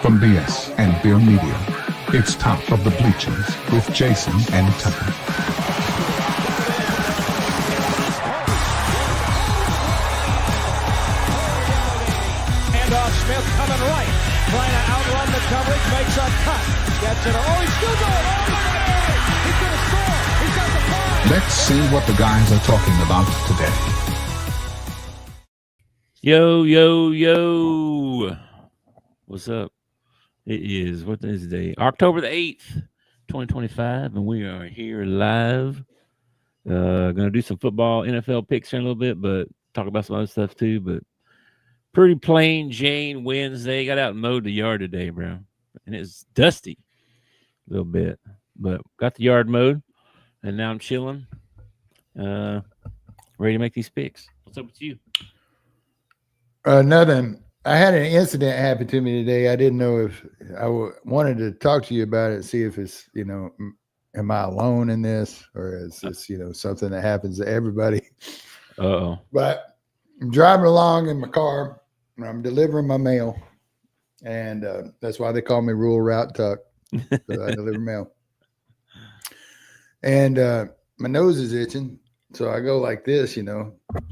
From BS and Beer Media, it's Top of the Bleachers with Jason and Tucker. Handoff, Smith coming right, trying to outrun the coverage, makes a cut, gets it. Oh, he's still going all the way. He's going to score. He's got the ball. Let's see what the guys are talking about today. Yo. What's up? It is, what is the day? October the 8th, 2025, and we are here live. Going to do some football, NFL picks here in a little bit, but talk about some other stuff too. But pretty plain Jane Wednesday. Got out and mowed the yard today, bro. And it's dusty a little bit, but got the yard mowed, and now I'm chilling, ready to make these picks. What's up with you? Nothing. I had an incident happen to me today. I didn't know if wanted to talk to you about it, see if it's, am I alone in this, or is this, something that happens to everybody? Uh-oh. But I'm driving along in my car, and I'm delivering my mail, and that's why they call me Rural Route Tuck, because I deliver mail. And my nose is itching, so I go like this, and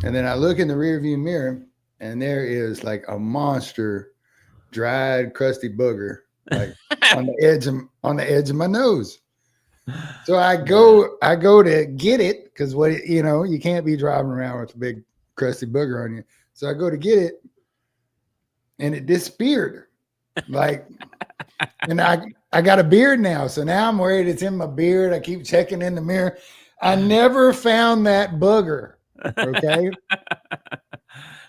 then I look in the rearview mirror, and there is like a monster dried crusty booger like on the edge of my nose. So I go to get it, because you can't be driving around with a big crusty booger on you. So I go to get it, and it disappeared. Like, and I got a beard now, so now I'm worried it's in my beard. I keep checking in the mirror. I never found that booger. Okay.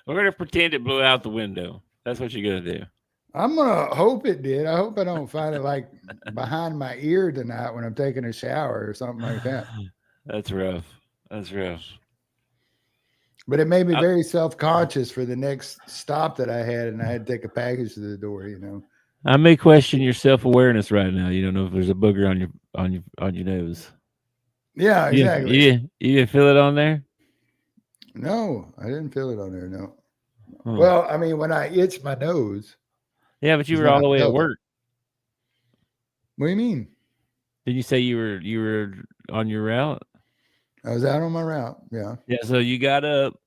We're going to pretend it blew out the window. That's what you're going to do. I'm going to hope it did. I hope I don't find it like behind my ear tonight when I'm taking a shower or something like that. That's rough. But it made me very self-conscious for the next stop that I had, and I had to take a package to the door, I may question your self-awareness right now. You don't know if there's a booger on your nose. Yeah, exactly. You didn't feel it on there? No, I didn't feel it on there, no. Huh. Well, I mean, when I itch my nose. Yeah, but you were all the way at work. What do you mean? Did you say you were on your route? I was out on my route, yeah. Yeah, so you got up,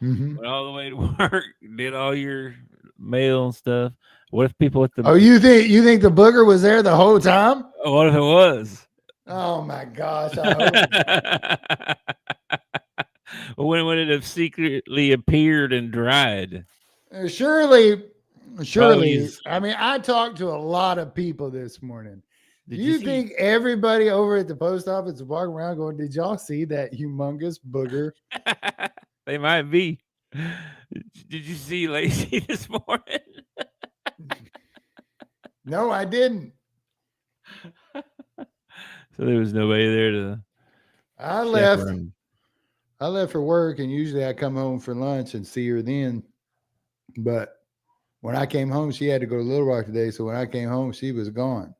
went all the way to work, did all your mail and stuff. What if people at the... Oh, you think the booger was there the whole time? What if it was? Oh, my gosh. I hope. When would it have secretly appeared and dried? Surely. Probably. I mean, I talked to a lot of people this morning. Do you think everybody over at the post office is walking around going, did y'all see that humongous booger? They might be. Did you see Lacey this morning? No, I didn't. So there was nobody there to... I left for work, and usually I come home for lunch and see her then. But when I came home, she had to go to Little Rock today. So when I came home, she was gone.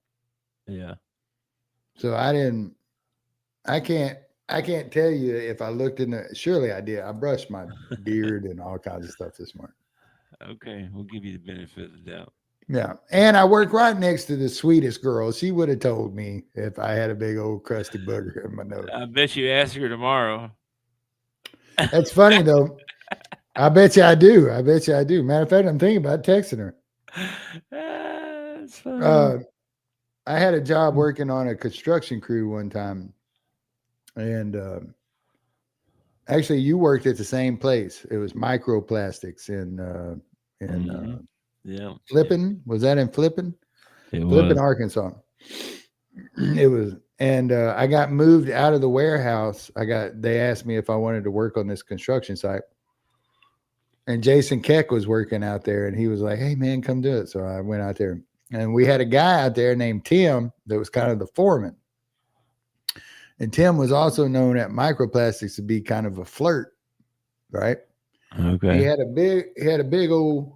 Yeah. So I can't tell you if I looked in the, surely I did. I brushed my beard and all kinds of stuff this morning. Okay. We'll give you the benefit of the doubt. Yeah. And I work right next to the sweetest girl. She would have told me if I had a big old crusty booger in my nose. I bet you ask her tomorrow. That's funny though. I bet you I do. Matter of fact, I'm thinking about texting her. That's funny. I had a job working on a construction crew one time, and actually, you worked at the same place. It was microplastics in Flippin. Was that in Flippin? Flippin, Arkansas. It was, and I got moved out of the warehouse. They asked me if I wanted to work on this construction site. And Jason Keck was working out there, and he was like, hey, man, come do it. So I went out there, and we had a guy out there named Tim that was kind of the foreman. And Tim was also known at Microplastics to be kind of a flirt, right? Okay. He had a big old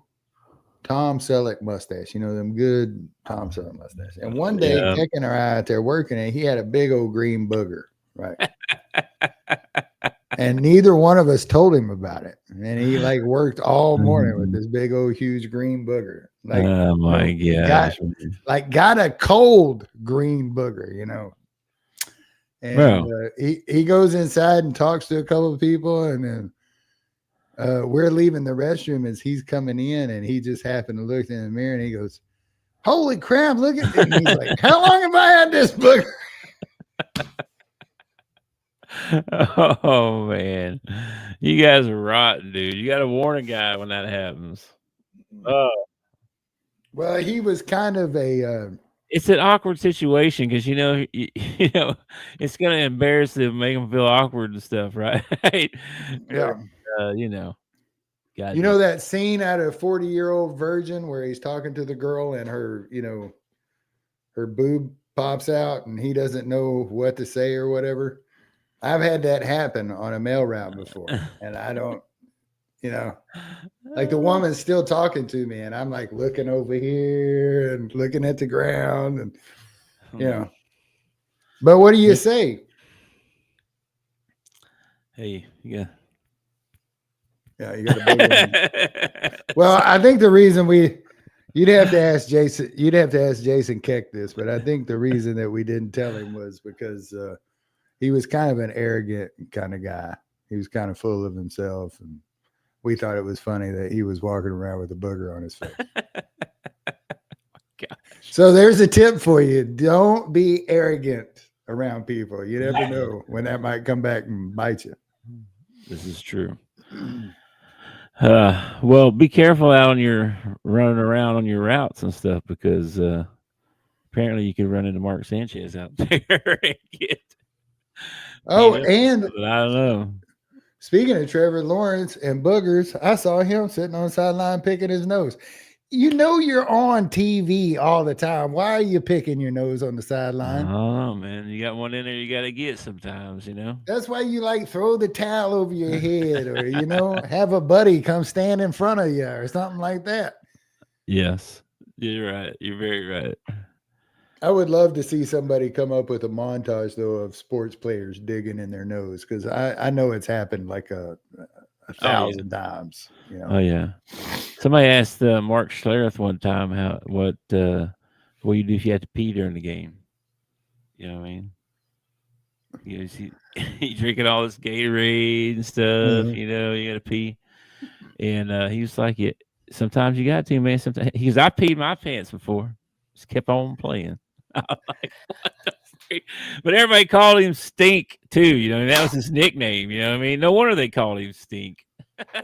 Tom Selleck mustache, them good Tom Selleck mustache. And one day, Keck and I out there working, and he had a big old green booger, right? And neither one of us told him about it. And he like worked all morning with this big old huge green booger. Like, oh my gosh. got a cold green booger, you know. And he goes inside and talks to a couple of people, and then we're leaving the restroom as he's coming in, and he just happened to look in the mirror and he goes, "Holy crap, look at this." And he's like, "How long have I had this booger?" Oh man, you guys are rotten, dude. You got to warn a guy when that happens. Well, he was kind of a it's an awkward situation because you know it's gonna embarrass them, make them feel awkward and stuff, right? yeah. You know, you know that scene out of 40-Year-Old Virgin where he's talking to the girl and her, you know, her boob pops out and he doesn't know what to say or whatever. I've had that happen on a mail route before, and I don't, you know, like the woman's still talking to me, and I'm like looking over here and looking at the ground, and you know. But what do you say? Hey, yeah, you got a big one. Well, I think the reason you'd have to ask Jason Keck this, but I think the reason that we didn't tell him was because he was kind of an arrogant kind of guy. He was kind of full of himself, and we thought it was funny that he was walking around with a booger on his face. So there's a tip for you. Don't be arrogant around people. You never know when that might come back and bite you. This is true. Well, be careful out on your running around on your routes and stuff, because apparently you could run into Mark Sanchez out there and get. Oh, and I don't know. Speaking of Trevor Lawrence and boogers, I saw him sitting on the sideline picking his nose. You know you're on TV all the time. Why are you picking your nose on the sideline? Oh, man. You got one in there you got to get sometimes, you know? That's why you like throw the towel over your head or, you know, have a buddy come stand in front of you or something like that. Yes. You're right. You're very right. I would love to see somebody come up with a montage, though, of sports players digging in their nose, because I know it's happened like a 1,000 times. You know? Oh, yeah. Somebody asked Mark Schlereth one time what you do if you had to pee during the game. You know what I mean? You know, he drinking all this Gatorade and stuff. You know, you got to pee, and he was like, "Yeah, sometimes you got to, man. Sometimes." He goes, "I peed my pants before. Just kept on playing." Like, but everybody called him Stink too. You know, that was his nickname. You know what I mean? No wonder they called him Stink.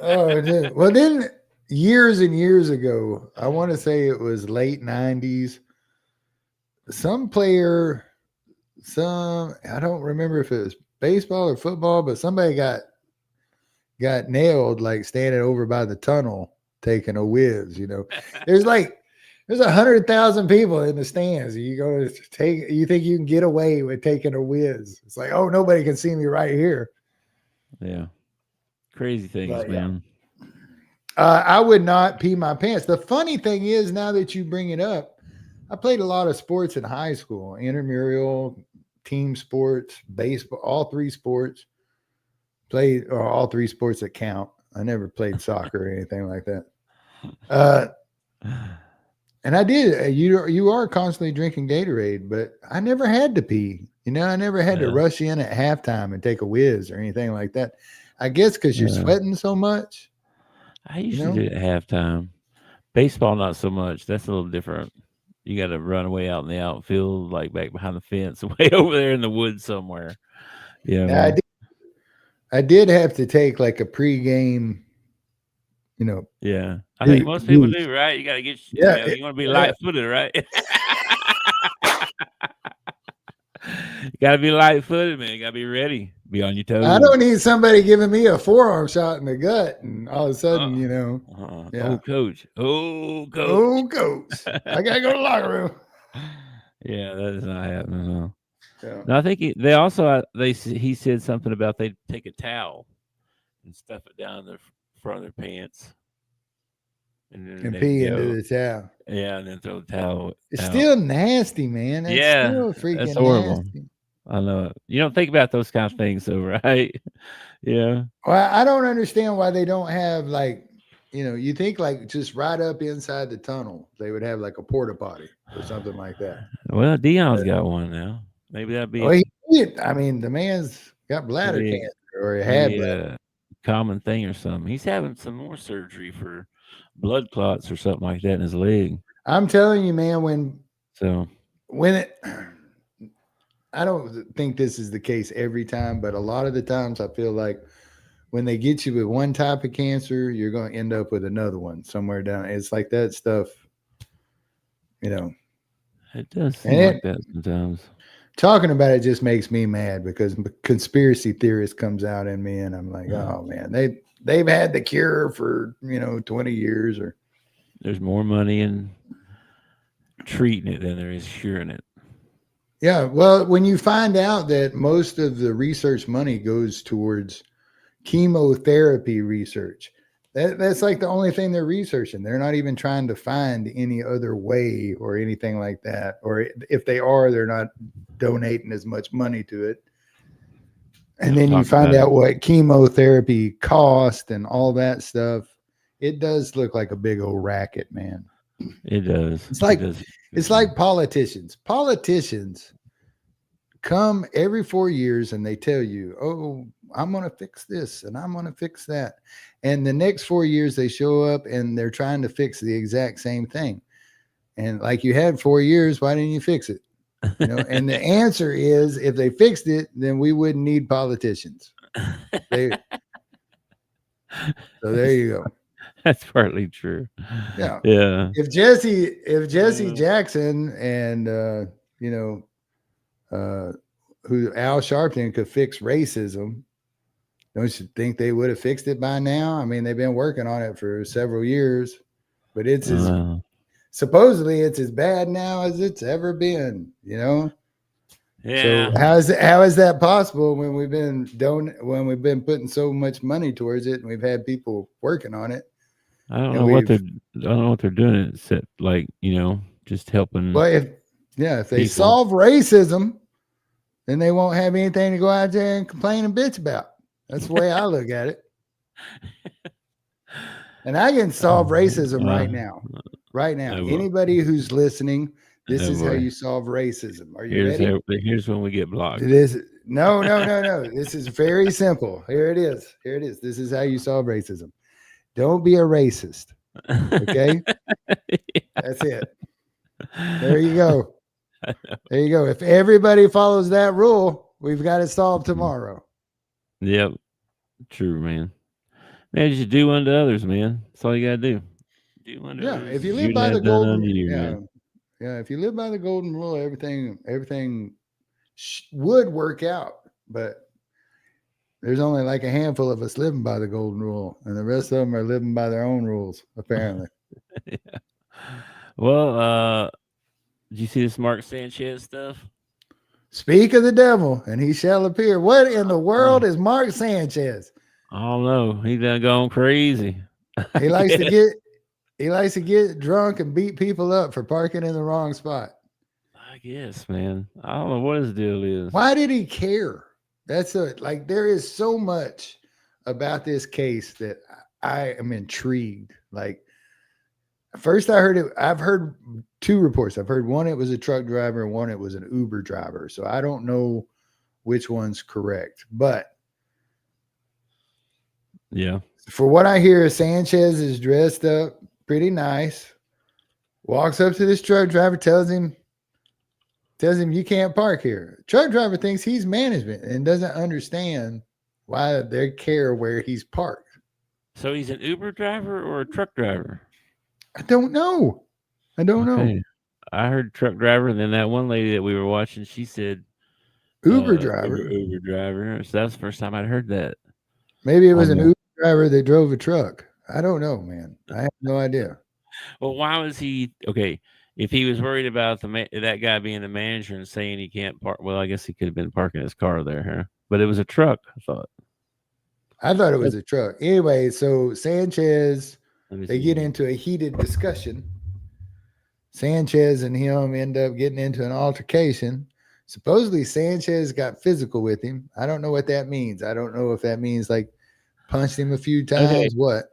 Oh, it did. Well, then years and years ago, I want to say it was late 90s, some player, I don't remember if it was baseball or football, but somebody got nailed like standing over by the tunnel taking a whiz. You know, there's 100,000 people in the stands. You think you can get away with taking a whiz? It's like, oh, nobody can see me right here. Yeah. Crazy things, man. I would not pee my pants. The funny thing is, now that you bring it up, I played a lot of sports in high school, intramural, team sports, baseball, all three sports. Played all three sports that count. I never played soccer or anything like that. And I did. You are constantly drinking Gatorade, but I never had to pee. You know, I never had to rush in at halftime and take a whiz or anything like that. I guess because you're sweating so much. I usually do it at halftime. Baseball, not so much. That's a little different. You got to run away out in the outfield, like back behind the fence, way over there in the woods somewhere. Yeah, I did have to take like a pregame. You know. Yeah, I think most people do, right? You got to get. You want to be light-footed, right? You got to be light-footed, man. You got to be ready. Be on your toes. I don't need somebody giving me a forearm shot in the gut, and all of a sudden, you know. Oh, coach. I gotta go to the locker room. Yeah, that is not happening. No. Yeah. No, I think he said something about they take a towel and stuff it down the front of their pants and pee into the towel. Yeah, and then throw the towel. It's still nasty, man. It's still freaking that's horrible. nasty. I know. You don't think about those kind of things, though, right? Yeah. Well, I don't understand why they don't have like, you think like just right up inside the tunnel, they would have like a porta potty or something like that. Well, Dion's got one now. Maybe that'd be. Well, I mean, the man's got bladder Maybe, cancer or he had maybe bladder. a common thing or something. He's having some more surgery for blood clots or something like that in his leg. I'm telling you, man, when it, I don't think this is the case every time, but a lot of the times I feel like when they get you with one type of cancer, you're going to end up with another one somewhere down. It's like that stuff, It does seem like that sometimes. Talking about it just makes me mad because conspiracy theorist comes out in me, and I'm like, oh man, they've had the cure for 20 years, or there's more money in treating it than there is curing it. Yeah, well, when you find out that most of the research money goes towards chemotherapy research, that's like the only thing they're researching. They're not even trying to find any other way or anything like that. Or if they are, they're not donating as much money to it. And then you find out what chemotherapy cost and all that stuff. It does look like a big old racket, man. It does. It's like politicians. Politicians come every 4 years and they tell you, oh, I'm going to fix this and I'm going to fix that. And the next 4 years they show up and they're trying to fix the exact same thing. And like, you had 4 years, why didn't you fix it? And the answer is, if they fixed it, then we wouldn't need politicians. So there you go. That's partly true. Yeah. Yeah. If Jesse Jackson and who Al Sharpton could fix racism, don't you think they would have fixed it by now? I mean, they've been working on it for several years, but supposedly it's as bad now as it's ever been, Yeah. So how is that possible when we've been putting so much money towards it and we've had people working on it? I don't know what they're doing except just helping. But if they solve racism, then they won't have anything to go out there and complain and bitch about. That's the way I look at it. And I can solve racism right now. Right now. Anybody who's listening, this is how you solve racism. Are you ready? Here's when we get blocked. No. This is very simple. Here it is. This is how you solve racism. Don't be a racist. Okay? Yeah. That's it. There you go. There you go. If everybody follows that rule, we've got it solved tomorrow. Yep. True, man. Man, you should do unto others, man. That's all you gotta do. Do unto others. If you live by the golden rule, if you live by the golden rule, everything would work out. But there's only like a handful of us living by the golden rule, and the rest of them are living by their own rules, apparently. Yeah. Well, did you see this Mark Sanchez stuff? Speak of the devil, and he shall appear. What in the world is Mark Sanchez? I don't know. He done gone crazy. He likes to get drunk and beat people up for parking in the wrong spot. I guess, man. I don't know what his deal is. Why did he care? There is so much about this case that I am intrigued. Like, first I've heard two reports. I've heard one, it was a truck driver, and one, it was an Uber driver. So I don't know which one's correct, but yeah, for what I hear, Sanchez is dressed up pretty nice, walks up to this truck driver, tells him you can't park here. Truck driver thinks he's management and doesn't understand why they care where he's parked. So he's an Uber driver or a truck driver? I don't know. know. I heard truck driver, and then that one lady that we were watching, she said Uber driver. Uber driver. So that's the first time I'd heard that. Maybe it was an Uber driver that drove a truck. I don't know, man. I have no idea. Well, why was he okay? If he was worried about that guy being the manager and saying he can't park, well, I guess he could have been parking his car there, huh? But it was a truck, I thought. I thought it was a truck. Anyway, so Sanchez, they get into a heated discussion. Sanchez and him end up getting into an altercation. Supposedly Sanchez got physical with him. I don't know what that means. I don't know if that means like punched him a few times. Okay. What?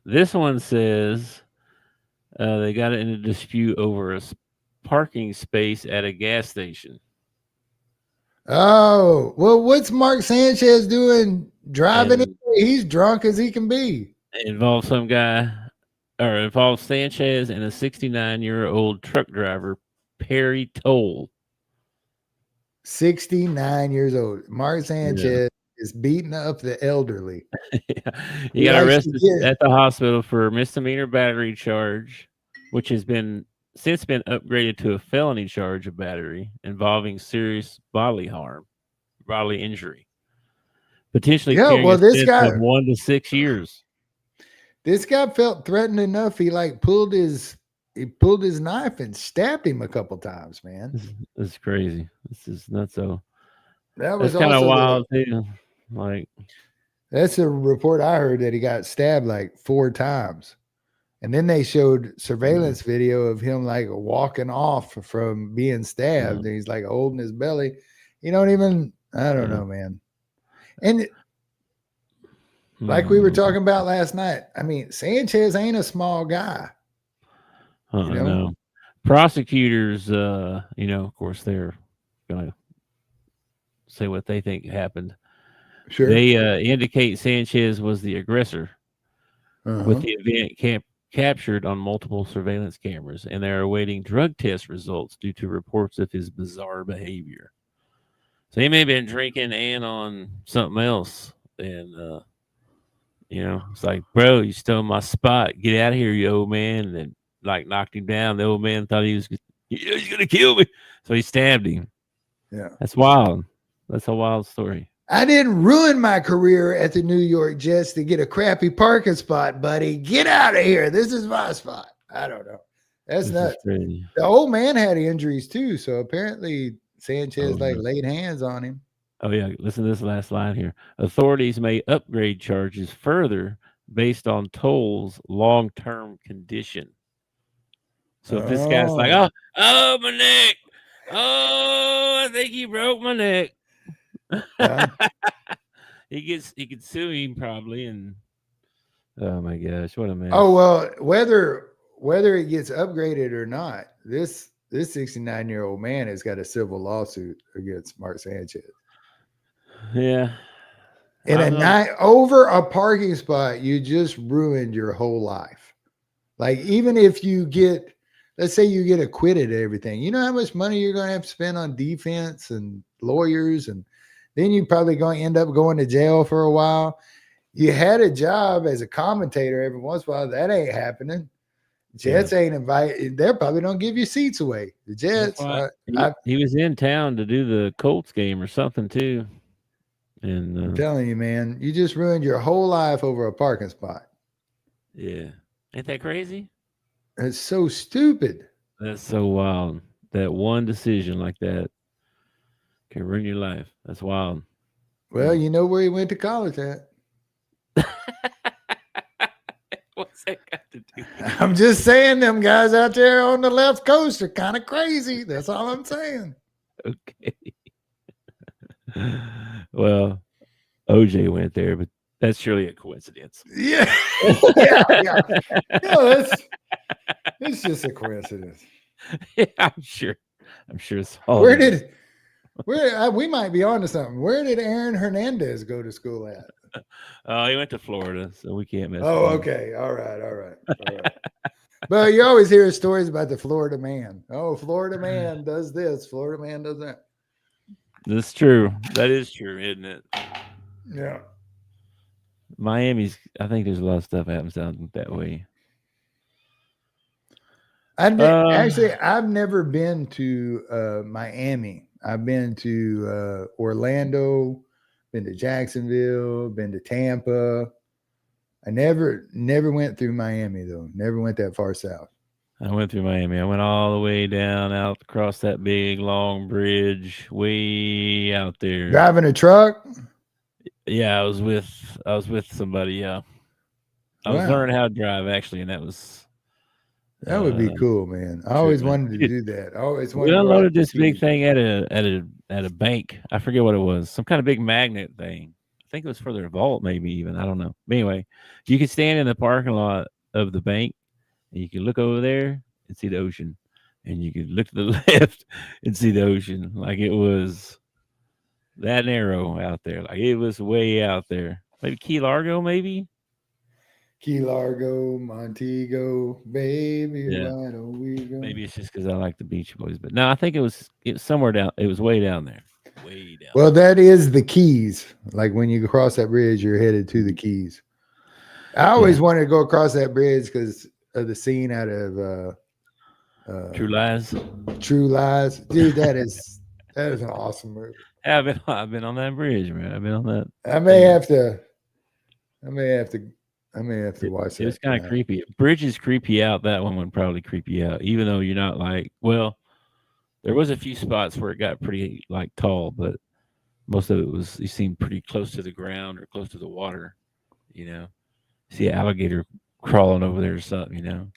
This one says they got in a dispute over a parking space at a gas station. Oh, well, what's Mark Sanchez doing driving? And He's drunk as he can be. it involves some guy, or it involves Sanchez and a 69-year-old truck driver, Perry Toll. 69 years old. Mark Sanchez is beating up the elderly. He got arrested at the hospital for misdemeanor battery charge, which has since been upgraded to a felony charge of battery involving serious bodily injury. Potentially carrying a sentence of 1 to 6 years. This guy felt threatened enough. He pulled his knife and stabbed him a couple times, man. This is crazy. This is not so. That's kind of wild too. Like, that's a report I heard that he got stabbed like 4 times. And then they showed surveillance video of him like walking off from being stabbed. And he's like holding his belly. I don't know, man. And like we were talking about last night, I mean, Sanchez ain't a small guy. No. Prosecutors, of course, they're going to say what they think happened. Sure. They indicate Sanchez was the aggressor with the event captured on multiple surveillance cameras, and they're awaiting drug test results due to reports of his bizarre behavior. So he may have been drinking and on something else. And, it's like, bro, you stole my spot. Get out of here, you old man. And then, knocked him down. The old man thought he's going to kill me. So he stabbed him. Yeah. That's wild. That's a wild story. I didn't ruin my career at the New York Jets to get a crappy parking spot, buddy. Get out of here. This is my spot. I don't know. That's nuts. The old man had injuries too. So apparently Sanchez laid hands on him. Oh, yeah. Listen to this last line here. Authorities may upgrade charges further based on Toll's long-term condition. So if this guy's like, oh, my neck. Oh, I think he broke my neck. Yeah. he could sue him probably. And oh, my gosh, what a mess. Oh, well, whether it gets upgraded or not, this 69-year-old man has got a civil lawsuit against Mark Sanchez. Yeah. And over a parking spot, you just ruined your whole life. Like, even if let's say you get acquitted of everything, you know how much money you're going to have to spend on defense and lawyers, and then you're probably going to end up going to jail for a while. You had a job as a commentator every once in a while. That ain't happening. Jets ain't invited. They're probably don't give you seats away. The Jets. He was in town to do the Colts game or something too. And I'm telling you, man, you just ruined your whole life over a parking spot. Yeah. Ain't that crazy? It's so stupid. That's so wild. That one decision like that can ruin your life. That's wild. Well, you know where he went to college at. What's that got to do? I'm just saying them guys out there on the left coast are kind of crazy. That's all I'm saying. Okay. Well, OJ went there, but that's surely a coincidence. Yeah. Yeah. It's just a coincidence. Yeah, I'm sure it's all. We might be onto something. Where did Aaron Hernandez go to school at? He went to Florida, so we can't mess. Oh, okay. All right. But you always hear stories about the Florida man. Oh, Florida man does this. Florida man does that. That's true. That is true, isn't it? Yeah. Miami's. I think there's a lot of stuff happens down that way. I've never been to Miami. I've been to Orlando, been to Jacksonville, been to Tampa. I never went through Miami though. Never went that far south. I went through Miami. I went all the way down out across that big long bridge, way out there. Driving a truck? Yeah, I was with somebody. Yeah, I was learning how to drive actually, and that would be cool, man. I always wanted to do that. I always wanted. We unloaded this big thing at at a bank. I forget what it was. Some kind of big magnet thing. I think it was for their vault, maybe even. I don't know. But anyway, you could stand in the parking lot of the bank and you could look over there and see the ocean. And you could look to the left and see the ocean. Like it was that narrow out there. Like it was way out there. Maybe Key Largo, maybe? Key Largo, Montego, baby, Yeah. why don't we go? Maybe it's just because I like the Beach Boys. But no, I think it was somewhere down. It was way down there. Way down. Well, that is the Keys. Like when you cross that bridge, you're headed to the Keys. I always wanted to go across that bridge because of the scene out of True Lies. True Lies. Dude, that is an awesome movie. I've been on that bridge, man. I've been on that. I may have to watch that. It's kind of creepy. Bridges creep you out. That one would probably creep you out, even though you're not like. Well, there was a few spots where it got pretty like tall, but most of it was you seemed pretty close to the ground or close to the water. You know, see an alligator crawling over there or something. You know.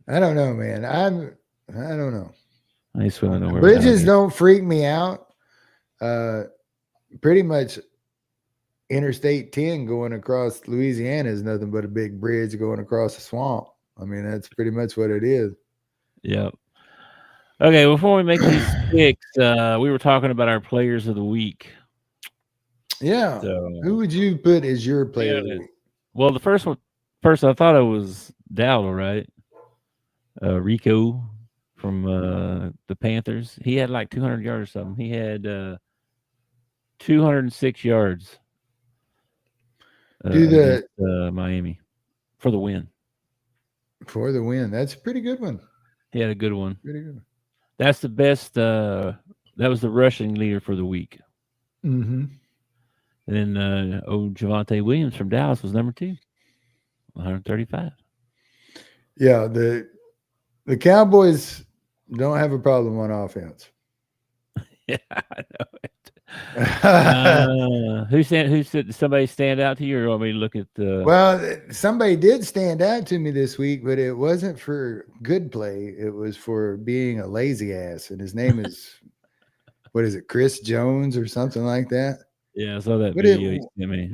I don't know, man. I don't know. I just want to know where Bridges don't freak me out. Pretty much Interstate 10 going across Louisiana is nothing but a big bridge going across a swamp. I mean, that's pretty much what it is. Yep. Okay, before we make these picks, we were talking about our players of the week. Yeah. So, who would you put as your player of the week? Well, the first I thought it was Dowdle, right? Rico from the Panthers. He had like 200 yards or something. He had 206 yards. Against, Miami for the win. For the win. That's a pretty good one. He had a good one. Pretty good. That's the best. That was the rushing leader for the week. Mm-hmm. And then Javonte Williams from Dallas was number 2, 135. Yeah, the Cowboys don't have a problem on offense. Yeah, I know it. Who said somebody stand out to you, or want me to look at the? Well, somebody did stand out to me this week, but it wasn't for good play. It was for being a lazy ass, and his name is what is it, Chris Jones or something like that? Yeah, I saw that video.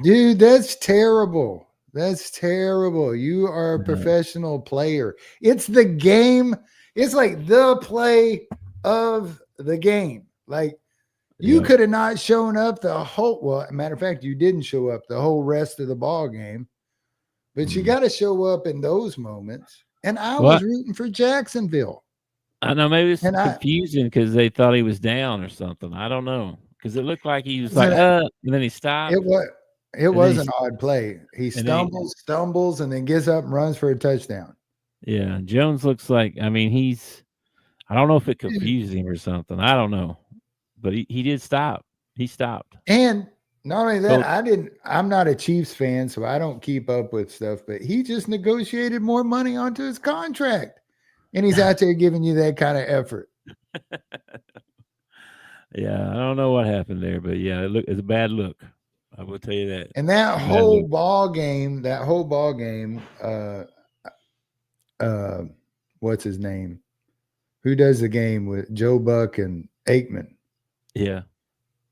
Dude, that's terrible. That's terrible. You are a professional player. It's the game. It's like the play of the game. Like you could have not shown up the whole. Well, matter of fact, you didn't show up the whole rest of the ball game. But you got to show up in those moments. And I was rooting for Jacksonville. I know maybe it's confusing because they thought he was down or something. I don't know because it looked like he was like, and then he stopped. It was an odd play. He stumbles, and then gets up and runs for a touchdown. Yeah, Jones looks like. I mean, I don't know if it confused him or something. I don't know, but he did stop. He stopped. And not only that, I'm not a Chiefs fan, so I don't keep up with stuff. But he just negotiated more money onto his contract, and he's out there giving you that kind of effort. Yeah, I don't know what happened there, but yeah, it's a bad look. I will tell you that. And that whole ball game, what's his name? Who does the game with Joe Buck and Aikman? Yeah.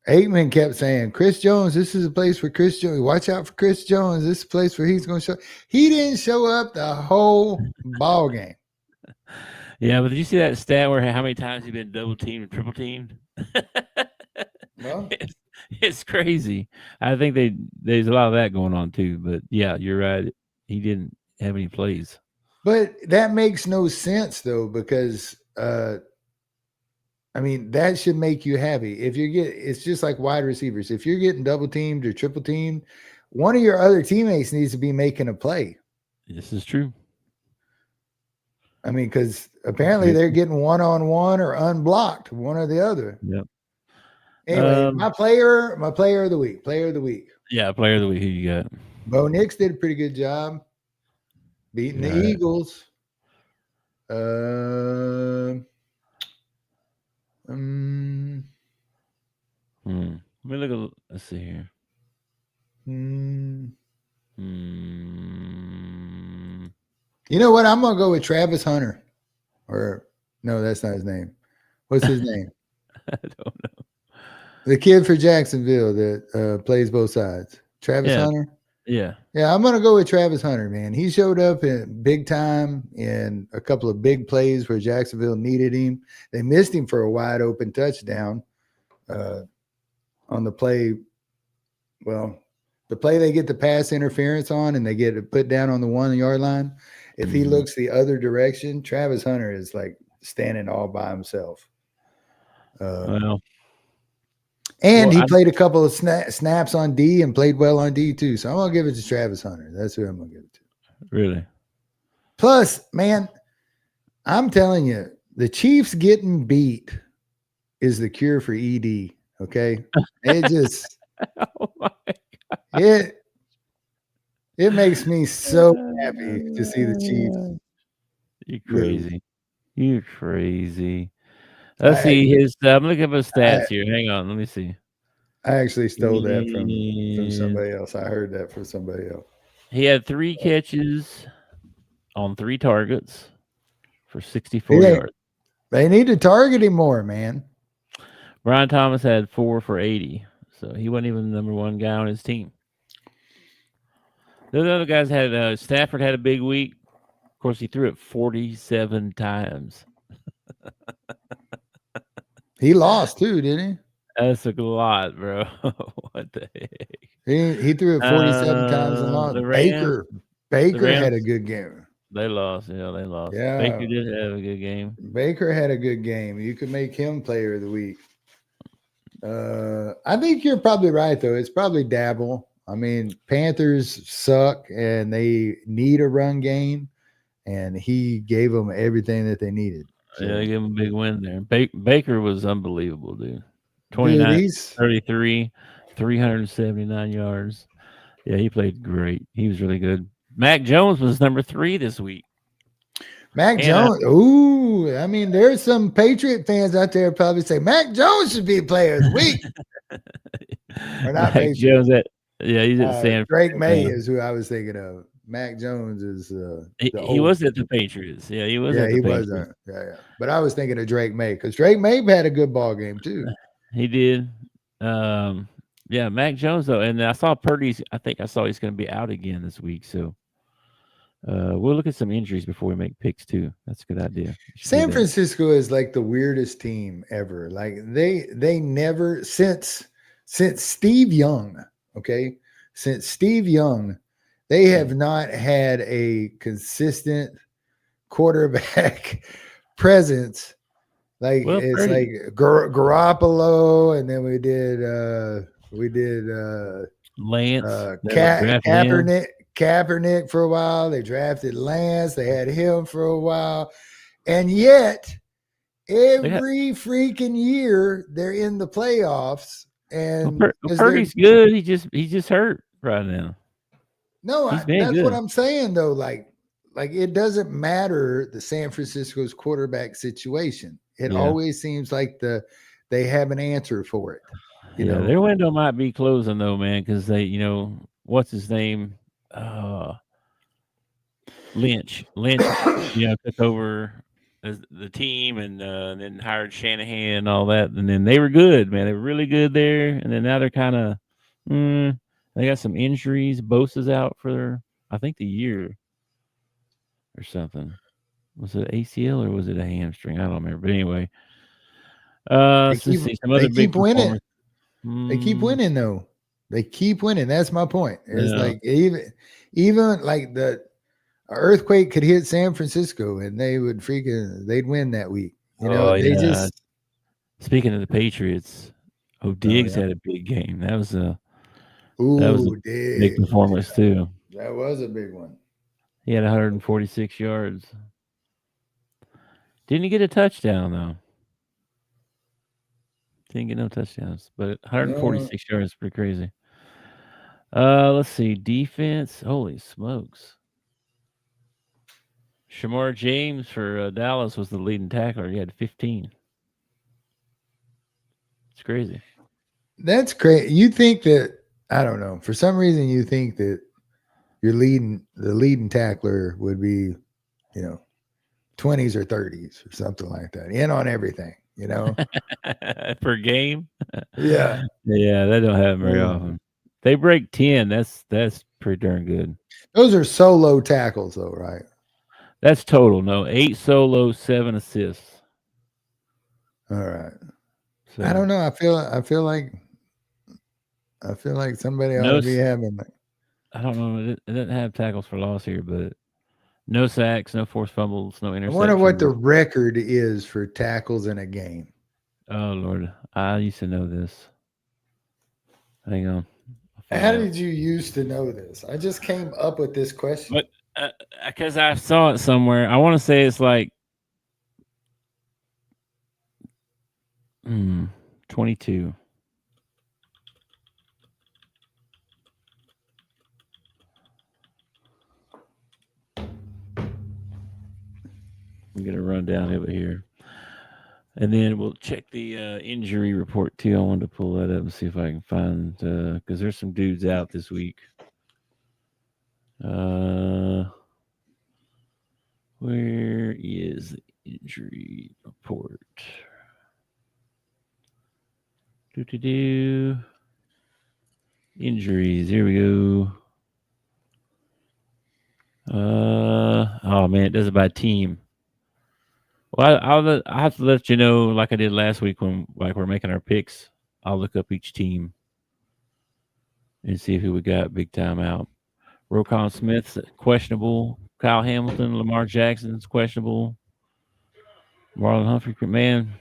Aikman kept saying, Chris Jones, this is a place for Chris Jones. Watch out for Chris Jones. This is a place where he's going to show. He didn't show up the whole ball game. Yeah, but did you see that stat where how many times he's been double teamed and triple teamed? Well, it's crazy. I think there's a lot of that going on too. But yeah, you're right. He didn't have any plays. But that makes no sense though, because I mean, that should make you happy. If you it's just like wide receivers. If you're getting double teamed or triple teamed, one of your other teammates needs to be making a play. This is true. I mean, because apparently they're getting one-on-one or unblocked, one or the other. Yep. Anyway, my player of the week. Yeah, player of the week. Who you got? Bo Nix did a pretty good job beating the Eagles. Let me look at. Let's see here. You know what? I'm gonna go with Travis Hunter. Or no, that's not his name. What's his name? don't know. The kid for Jacksonville that plays both sides. Travis Hunter? Yeah. Yeah, I'm going to go with Travis Hunter, man. He showed up in big time in a couple of big plays where Jacksonville needed him. They missed him for a wide open touchdown on the play. Well, the play they get the pass interference on and they get it put down on the 1 yard line. If he looks the other direction, Travis Hunter is like standing all by himself. And he played a couple of snaps on D and played well on D too. So I'm going to give it to Travis Hunter. That's who I'm going to give it to. Really? Plus, man, I'm telling you, the Chiefs getting beat is the cure for ED. Okay. It just, Oh my God. it makes me so happy to see the Chiefs. You're crazy. You're crazy. Let's see his. I'm looking at his stats here. Hang on, let me see. I actually stole that from somebody else. I heard that from somebody else. He had 3 catches on 3 targets for 64 yards. They need to target him more, man. Brian Thomas had 4 for 80, so he wasn't even the number 1 guy on his team. The other guys had Stafford had a big week. Of course, he threw it 47 times. He lost too, didn't he? That's a lot, bro. What the heck? He threw it 47 times and lost. Baker had a good game. They lost. Yeah, they lost. Yeah. Baker did have a good game. Baker had a good game. You could make him player of the week. I think you're probably right, though. It's probably Dabble. I mean, Panthers suck, and they need a run game, and he gave them everything that they needed. So. Yeah, they gave him a big win there. Baker was unbelievable, dude. 29, 33, 379 yards. Yeah, he played great. He was really good. Mac Jones was number 3 this week. Mac Jones. Ooh, I mean, there's some Patriot fans out there probably say Mac Jones should be player of the week. Or not Mac Jones he's at San Drake May is who I was thinking of. Mac Jones is he was at the Patriots. Yeah, he was. Yeah, he was. Yeah. But I was thinking of Drake May because Drake May had a good ball game too. He did. Yeah, Mac Jones though, and I saw Purdy's. I think I saw he's going to be out again this week. So we'll look at some injuries before we make picks too. That's a good idea. San Francisco is like the weirdest team ever. Like they never since Steve Young. Okay, since Steve Young. They have not had a consistent quarterback presence. Like it's like Garoppolo, and then we did Lance, Kaepernick for a while. They drafted Lance. They had him for a while, and yet every freaking year they're in the playoffs. And Purdy's good. He's just hurt right now. No, that's good. What I'm saying though. Like it doesn't matter the San Francisco's quarterback situation. It always seems like they have an answer for it. You know, their window might be closing though, man, because they, what's his name? Lynch, took over as the team and then hired Shanahan and all that, and then they were good, man. They were really good there, and then now they're kind of. They got some injuries. Bosa's out for, I think, the year or something. Was it ACL or was it a hamstring? I don't remember. But anyway, they keep winning. They keep winning, though. They keep winning. That's my point. It's like even like the earthquake could hit San Francisco and they'd win that week. Speaking of the Patriots, Diggs had a big game. That was a big performance too. That was a big one. He had 146 yards. Didn't he get a touchdown though? Didn't get no touchdowns, but 146 yards is pretty crazy. Let's see. Defense. Holy smokes. Shamar James for Dallas was the leading tackler. He had 15. It's crazy. That's crazy. You think that, I don't know, for some reason you think that the leading tackler would be, 20s or 30s or something like that. In on everything. you know? Per game. Yeah. Yeah, that don't happen very Yeah. often. They break 10. That's pretty darn good. Those are solo tackles, though, right? That's total. No, 8 solos, 7 assists. All right. So I don't know. I feel like somebody ought no, to be having like, I don't know. It doesn't have tackles for loss here, but no sacks, no forced fumbles, no I wonder what the interceptions. record is for tackles in a game. Oh Lord, I used to know this. Hang on. How did you used to know this? I just came up with this question. But because I saw it somewhere, I want to say it's like 22. I'm gonna run down over here, and then we'll check the injury report too. I wanted to pull that up and see if I can find because there's some dudes out this week. Where is the injury report? Do injuries. Here we go. Oh man, it does it by team. Well, I have to let you know, like I did last week when like we're making our picks. I'll look up each team and see who we got big time out. Roquan Smith's questionable. Kyle Hamilton, Lamar Jackson's questionable. Marlon Humphrey, man,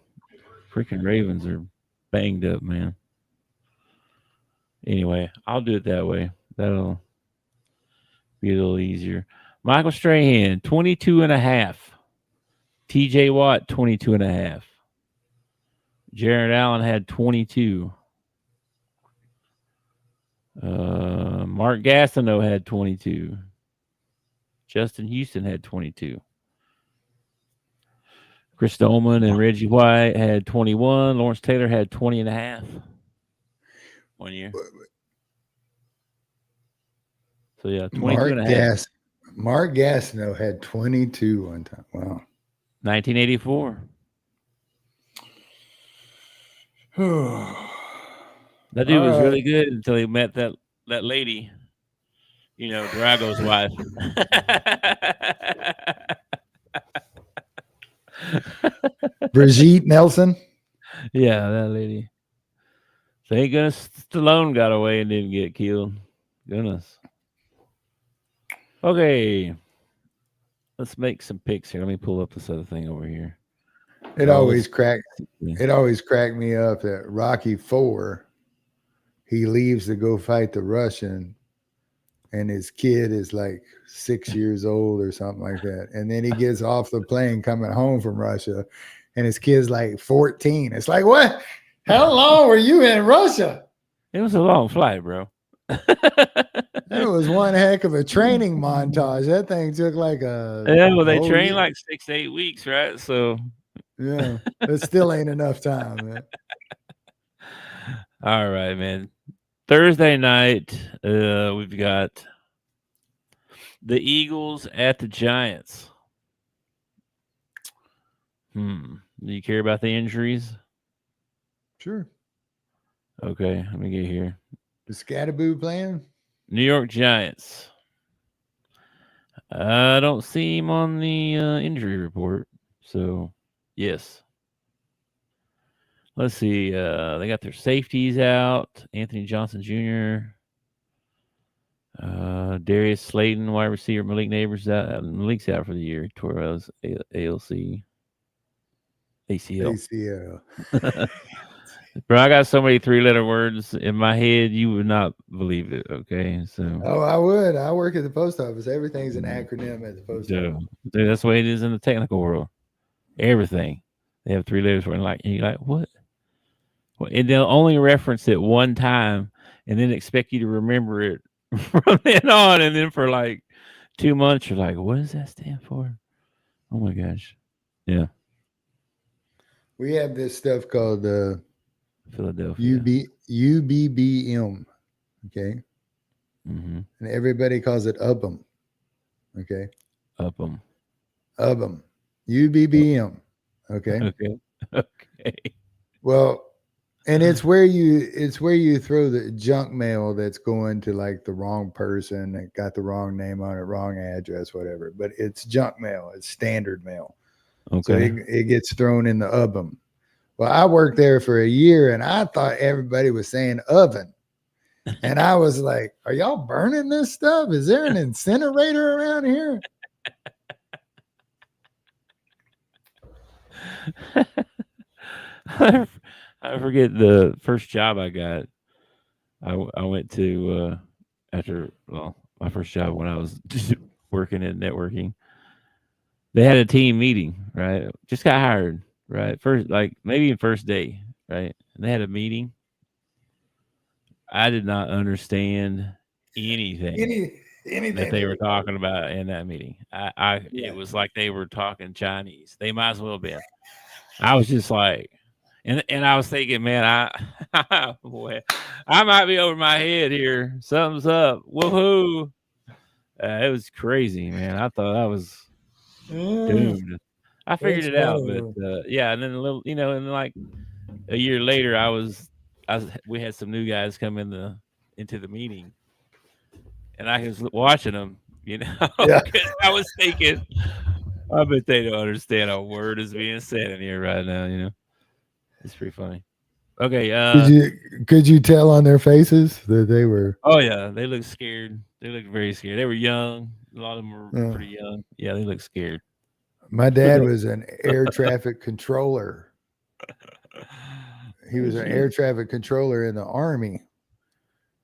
freaking Ravens are banged up, man. Anyway, I'll do it that way. That'll be a little easier. Michael Strahan, 22.5. TJ Watt, 22.5. Jared Allen had 22. Mark Gastineau had 22. Justin Houston had 22. Chris Dolman and Reggie White had 21. Lawrence Taylor had 20.5 1 year. So yeah, 22.5. Mark Gastineau had 22 one time. Wow. 1984. That dude was really good until he met that lady, Drago's wife. Brigitte Nelson. Yeah, that lady. Thank goodness Stallone got away and didn't get killed. Goodness. Okay. Let's make some picks here. Let me pull up this other thing over here. It always cracked me up that Rocky IV, he leaves to go fight the Russian, and his kid is like 6 years old or something like that. And then he gets off the plane coming home from Russia, and his kid's like 14. It's like, what? How long were you in Russia? It was a long flight, bro. It was one heck of a training montage. That thing took like they train like 6 to 8 weeks, right? So yeah, it still ain't enough time, man. All right, man. Thursday night, we've got the Eagles at the Giants. Do you care about the injuries? Sure. Okay, let me get here. The Scatterboo playing? New York Giants. I don't see him on the injury report. So, yes. Let's see. They got their safeties out. Anthony Johnson Jr., Darius Slayton, wide receiver. Malik Neighbors out. Malik's out for the year. Torres, ACL. Bro, I got so many 3-letter words in my head, you would not believe it. Okay, so. Oh, I would. I work at the post office. Everything's an acronym at the post office. Dude, that's the way it is in the technical world. Everything. They have 3 letters for it. And you're like, what? Well, and they'll only reference it one time and then expect you to remember it from then on. And then for like 2 months, you're like, what does that stand for? Oh my gosh. Yeah. We have this stuff called Philadelphia. UBBM. Okay. Mm-hmm. And everybody calls it UBM. Okay. UBM. UBBM. Okay. Okay. Okay. Well, and it's where you throw the junk mail that's going to like the wrong person that got the wrong name on it, wrong address, whatever. But it's junk mail. It's standard mail. So Okay. it gets thrown in the oven. Well, I worked there for a year and I thought everybody was saying oven. And I was like, are y'all burning this stuff? Is there an incinerator around here? I forget the first job I got. I went to my first job when I was working in networking. They had a team meeting, right? Just got hired, right? First, like maybe first day, right? And they had a meeting. I did not understand anything Anything that they were talking about in that meeting. Yeah. It was like they were talking Chinese. They might as well have been. I was just like, and I was thinking, man, boy, I might be over my head here. Something's up. Woohoo! It was crazy, man. I thought I was doomed. I figured That's it out, funny, but yeah. And then a little, and like a year later, we had some new guys come into the meeting, and I was watching them, Yeah. 'cause I was thinking, I bet they don't understand a word is being said in here right now. It's pretty funny. Okay. Could you tell on their faces that they were Oh yeah, they look scared. They look very scared. They were young. A lot of them were pretty young. Yeah, they look scared. my dad was an air traffic controller. He was an air traffic controller in the Army.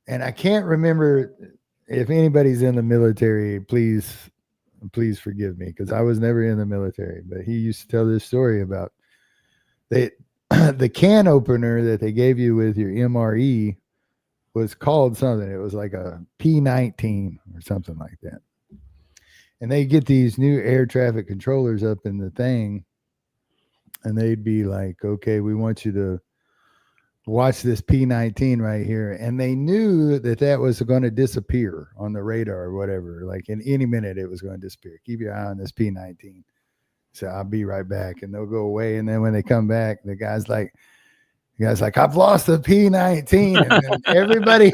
And I can't remember if anybody's in the military, please forgive me because I was never in the military. But he used to tell this story about the can opener that they gave you with your MRE was called something. It was like a P19 or something like that. And they get these new air traffic controllers up in the thing, and they'd be like, okay, we want you to watch this P19 right here. And they knew that was going to disappear on the radar or whatever. Like in any minute, it was going to disappear. Keep your eye on this P19. So I'll be right back. And they'll go away. And then when they come back, the guy's like, I've lost the P19. And then everybody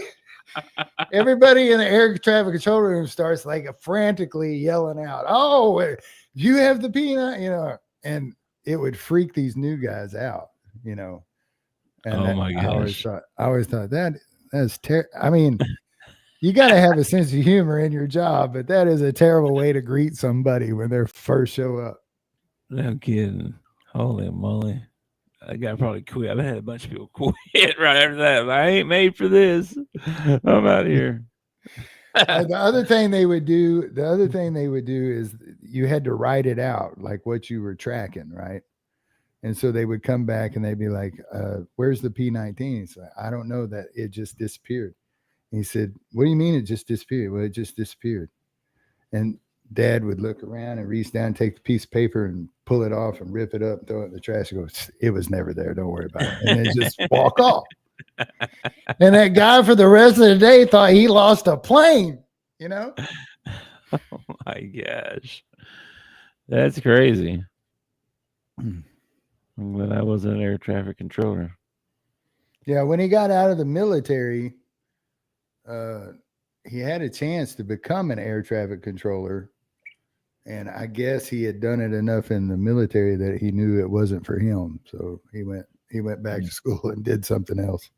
in the air traffic control room starts like frantically yelling out, "Oh, you have the P9," and it would freak these new guys out, And my gosh. I always thought that's terrible. I mean, you got to have a sense of humor in your job, but that is a terrible way to greet somebody when they first show up. No kidding. Holy moly. I got probably quit. I've had a bunch of people quit right after that. I ain't made for this. I'm out of here. The other thing they would do is you had to write it out, like what you were tracking, right? And so they would come back and they'd be like, where's the P19? He's like, I don't know, that it just disappeared. And he said, what do you mean it just disappeared? Well, it just disappeared. And Dad would look around and reach down, take the piece of paper and pull it off and rip it up and throw it in the trash and go, it was never there. Don't worry about it. And then just walk off. And that guy for the rest of the day thought he lost a plane, Oh my gosh. That's crazy. But I was an air traffic controller. Yeah, when he got out of the military, he had a chance to become an air traffic controller. And I guess he had done it enough in the military that he knew it wasn't for him. So he went back to school and did something else.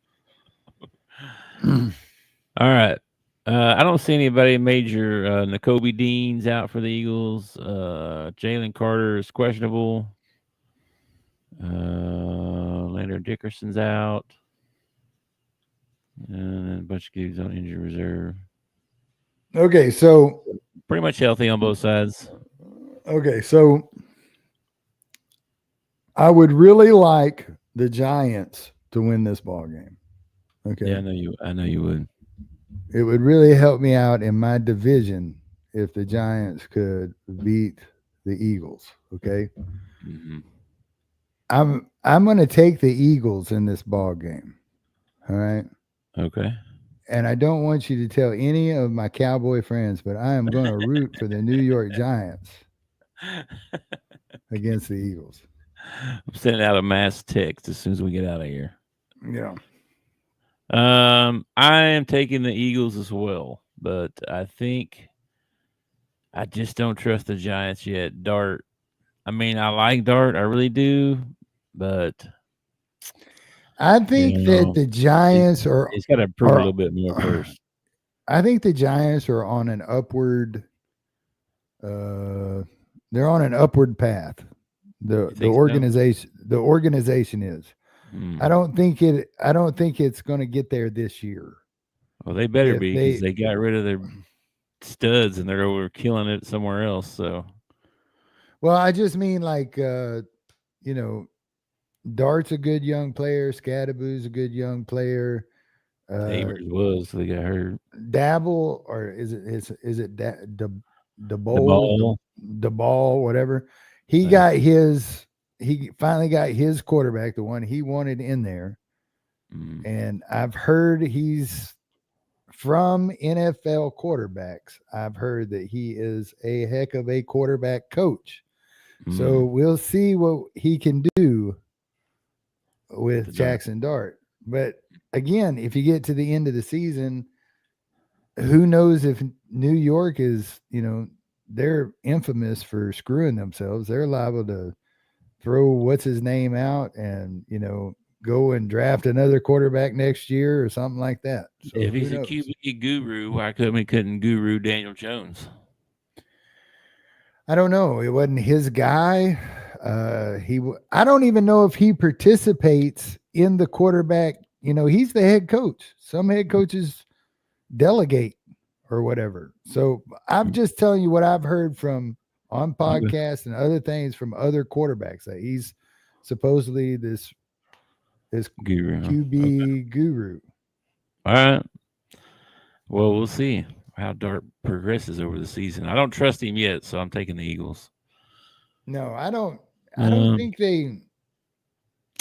All right. I don't see anybody major. Nakobe Dean's out for the Eagles. Jalen Carter is questionable. Leonard Dickerson's out. And a bunch of kids on injury reserve. Okay, so pretty much healthy on both sides. Okay, so I would really like the Giants to win this ball game. Okay. Yeah, I know you would. It would really help me out in my division if the Giants could beat the Eagles. Okay. Mm-hmm. I'm going to take the Eagles in this ball game. All right. Okay. And I don't want you to tell any of my Cowboy friends, but I am going to root for the New York Giants against the Eagles. I'm sending out a mass text as soon as we get out of here. Yeah. I am taking the Eagles as well, but I think I just don't trust the Giants yet. Dart. I mean, I like Dart, I really do, but I think that the Giants he's got to prove a little bit more first. I think the Giants are on an upward. They're on an upward path. The organization is. I don't think it's going to get there this year. Well, they better be, because they got rid of their studs and they're over killing it somewhere else. So, well, I just mean like Dart's a good young player. Scadaboo's a good young player. Neighbors was, so they got hurt. Dabble, or is it the ball, whatever. He finally got his quarterback, the one he wanted in there. And I've heard he's from NFL quarterbacks. I've heard that he is a heck of a quarterback coach. So we'll see what he can do with Jackson Dart. But again, if you get to the end of the season, who knows if New York is, they're infamous for screwing themselves. They're liable to throw what's his name out and, go and draft another quarterback next year or something like that. So if he's a QB guru, why couldn't guru Daniel Jones? I don't know. It wasn't his guy. I don't even know if he participates in the quarterback. He's the head coach. Some head coaches delegate or whatever. So I'm just telling you what I've heard from on podcasts and other things from other quarterbacks, that he's supposedly this guru, QB guru. All right. Well, we'll see how Dart progresses over the season. I don't trust him yet, so I'm taking the Eagles. No, I don't think they.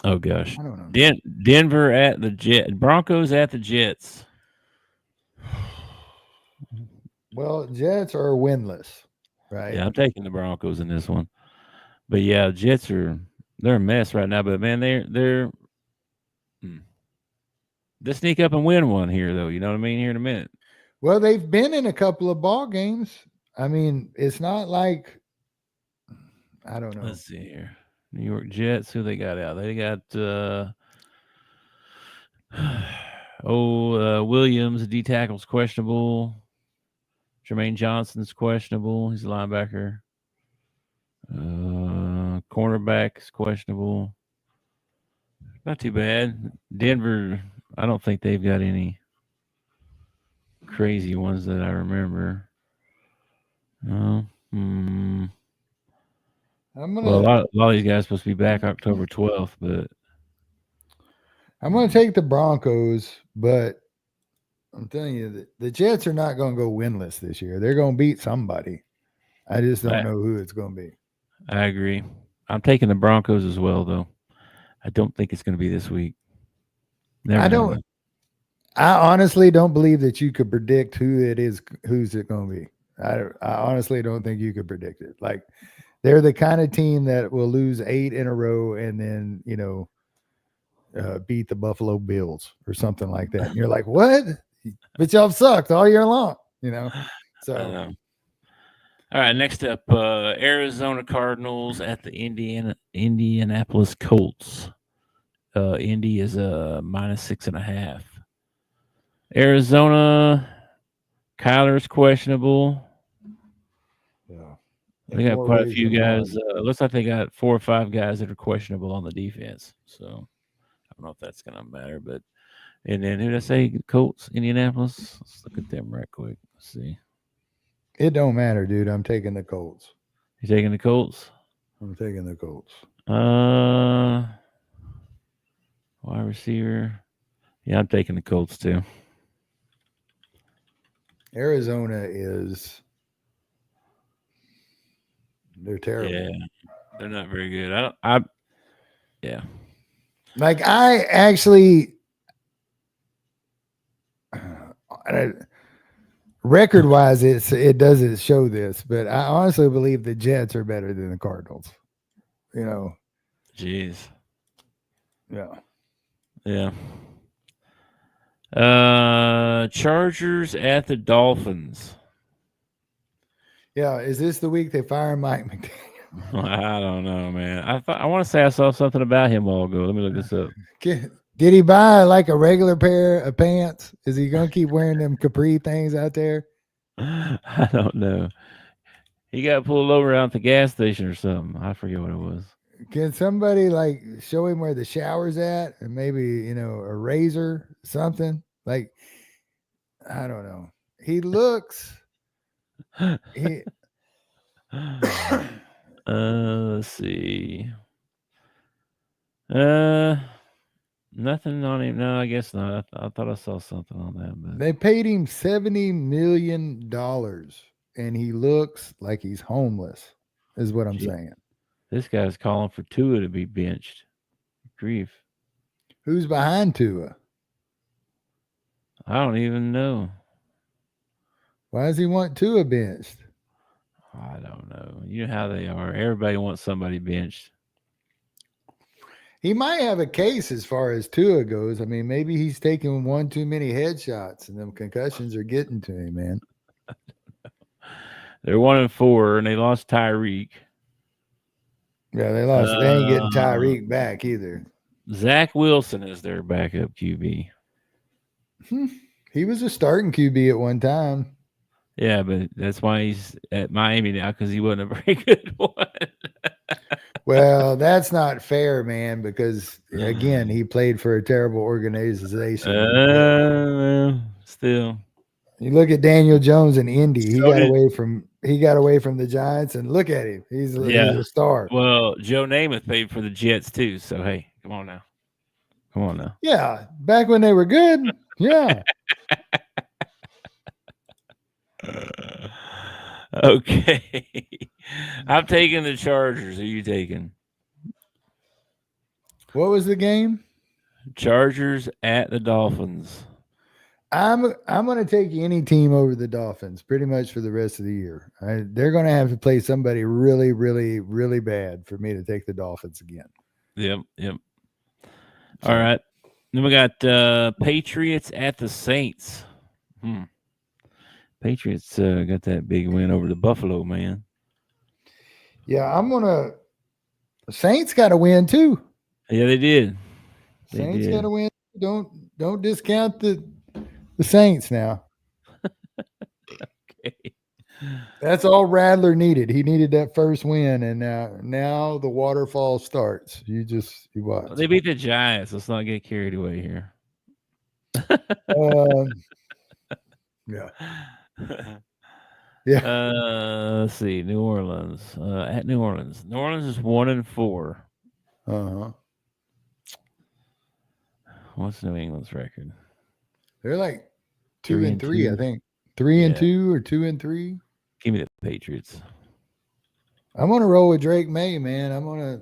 Oh gosh, I don't know. Denver at the Broncos at the Jets. Well, Jets are winless, right? Yeah, I'm taking the Broncos in this one. But yeah, Jets they're a mess right now. But man, they sneak up and win one here, though. You know what I mean? Here in a minute. Well, they've been in a couple of ball games. I mean, it's not like, I don't know. Let's see here. New York Jets, who they got out? They got Williams, D tackle's questionable. Jermaine Johnson's questionable. He's a linebacker. Cornerback's questionable. Not too bad. Denver, I don't think they've got any crazy ones that I remember. Well, a lot of these guys are supposed to be back October 12th, but I'm going to take the Broncos, but I'm telling you, the Jets are not going to go winless this year. They're going to beat somebody. I just don't know who it's going to be. I agree. I'm taking the Broncos as well, though. I don't think it's going to be this week. I honestly don't believe that you could predict who it is. Who's it going to be? I honestly don't think you could predict it. Like, they're the kind of team that will lose 8 in a row and then, beat the Buffalo Bills or something like that. And you're like, what? But y'all sucked all year long, So, all right. Next up, Arizona Cardinals at the Indianapolis Colts. Indy is -6.5. Arizona, Kyler's questionable. Yeah. They got quite a few guys. Looks like they got 4 or 5 guys that are questionable on the defense. So I don't know if that's going to matter. But and then who did I say? Colts, Indianapolis. Let's look at them right quick. Let's see. It don't matter, dude. I'm taking the Colts. You taking the Colts? I'm taking the Colts. Wide receiver. Yeah, I'm taking the Colts too. Arizona they're terrible. Yeah, they're not very good. Yeah. Like, I actually, record-wise, it doesn't show this, but I honestly believe the Jets are better than the Cardinals. Jeez. Yeah. Yeah. Chargers at the Dolphins. Yeah. Is this the week they fire Mike McDaniel? I don't know, man. I want to say I saw something about him a while ago. Let me look this up. Did he buy like a regular pair of pants? Is he gonna keep wearing them capri things out there? I don't know. He got pulled over out at the gas station or something. I forget what it was. Can somebody like show him where the shower's at, and maybe a razor, something like? I don't know. He looks. He. Let's see. Nothing on him. No, I guess not. I thought I saw something on that. But They paid him $70 million, and he looks like he's homeless. Is what I'm saying. This guy's calling for Tua to be benched. Grief. Who's behind Tua? I don't even know. Why does he want Tua benched? I don't know. You know how they are. Everybody wants somebody benched. He might have a case as far as Tua goes. I mean, maybe he's taking one too many headshots, and them concussions are getting to him, man. They're 1-4, and they lost Tyreek. Yeah, they lost. They ain't getting Tyreek back either. Zach Wilson is their backup QB. He was a starting QB at one time. Yeah, but that's why he's at Miami now, because he wasn't a very good one. Well, that's not fair, man, because, again, he played for a terrible organization. Still. You look at Daniel Jones in Indy. He got away from the Giants, and look at him. He's a star. Well, Joe Namath played for the Jets too, so hey, come on now. Yeah, back when they were good. Yeah. Okay. I'm taking the Chargers. Who are you taking? What was the game? Chargers at the Dolphins. I'm going to take any team over the Dolphins pretty much for the rest of the year. They're going to have to play somebody really, really, really bad for me to take the Dolphins again. Yep. All right. Then we got Patriots at the Saints. Patriots got that big win over the Buffalo, man. Yeah, the Saints got to win too. Yeah, they did. Saints got to win. Don't discount the Saints now. Okay. That's all Radler needed. He needed that first win, and now the waterfall starts. You watch. They beat the Giants. Let's not get carried away here. Yeah. Let's see. New Orleans. At New Orleans. New Orleans is 1-4. Uh-huh. What's New England's record? They're like 2-3, I think. 3-2 or 2-3. Give me the Patriots. I'm gonna roll with Drake May, man. I'm gonna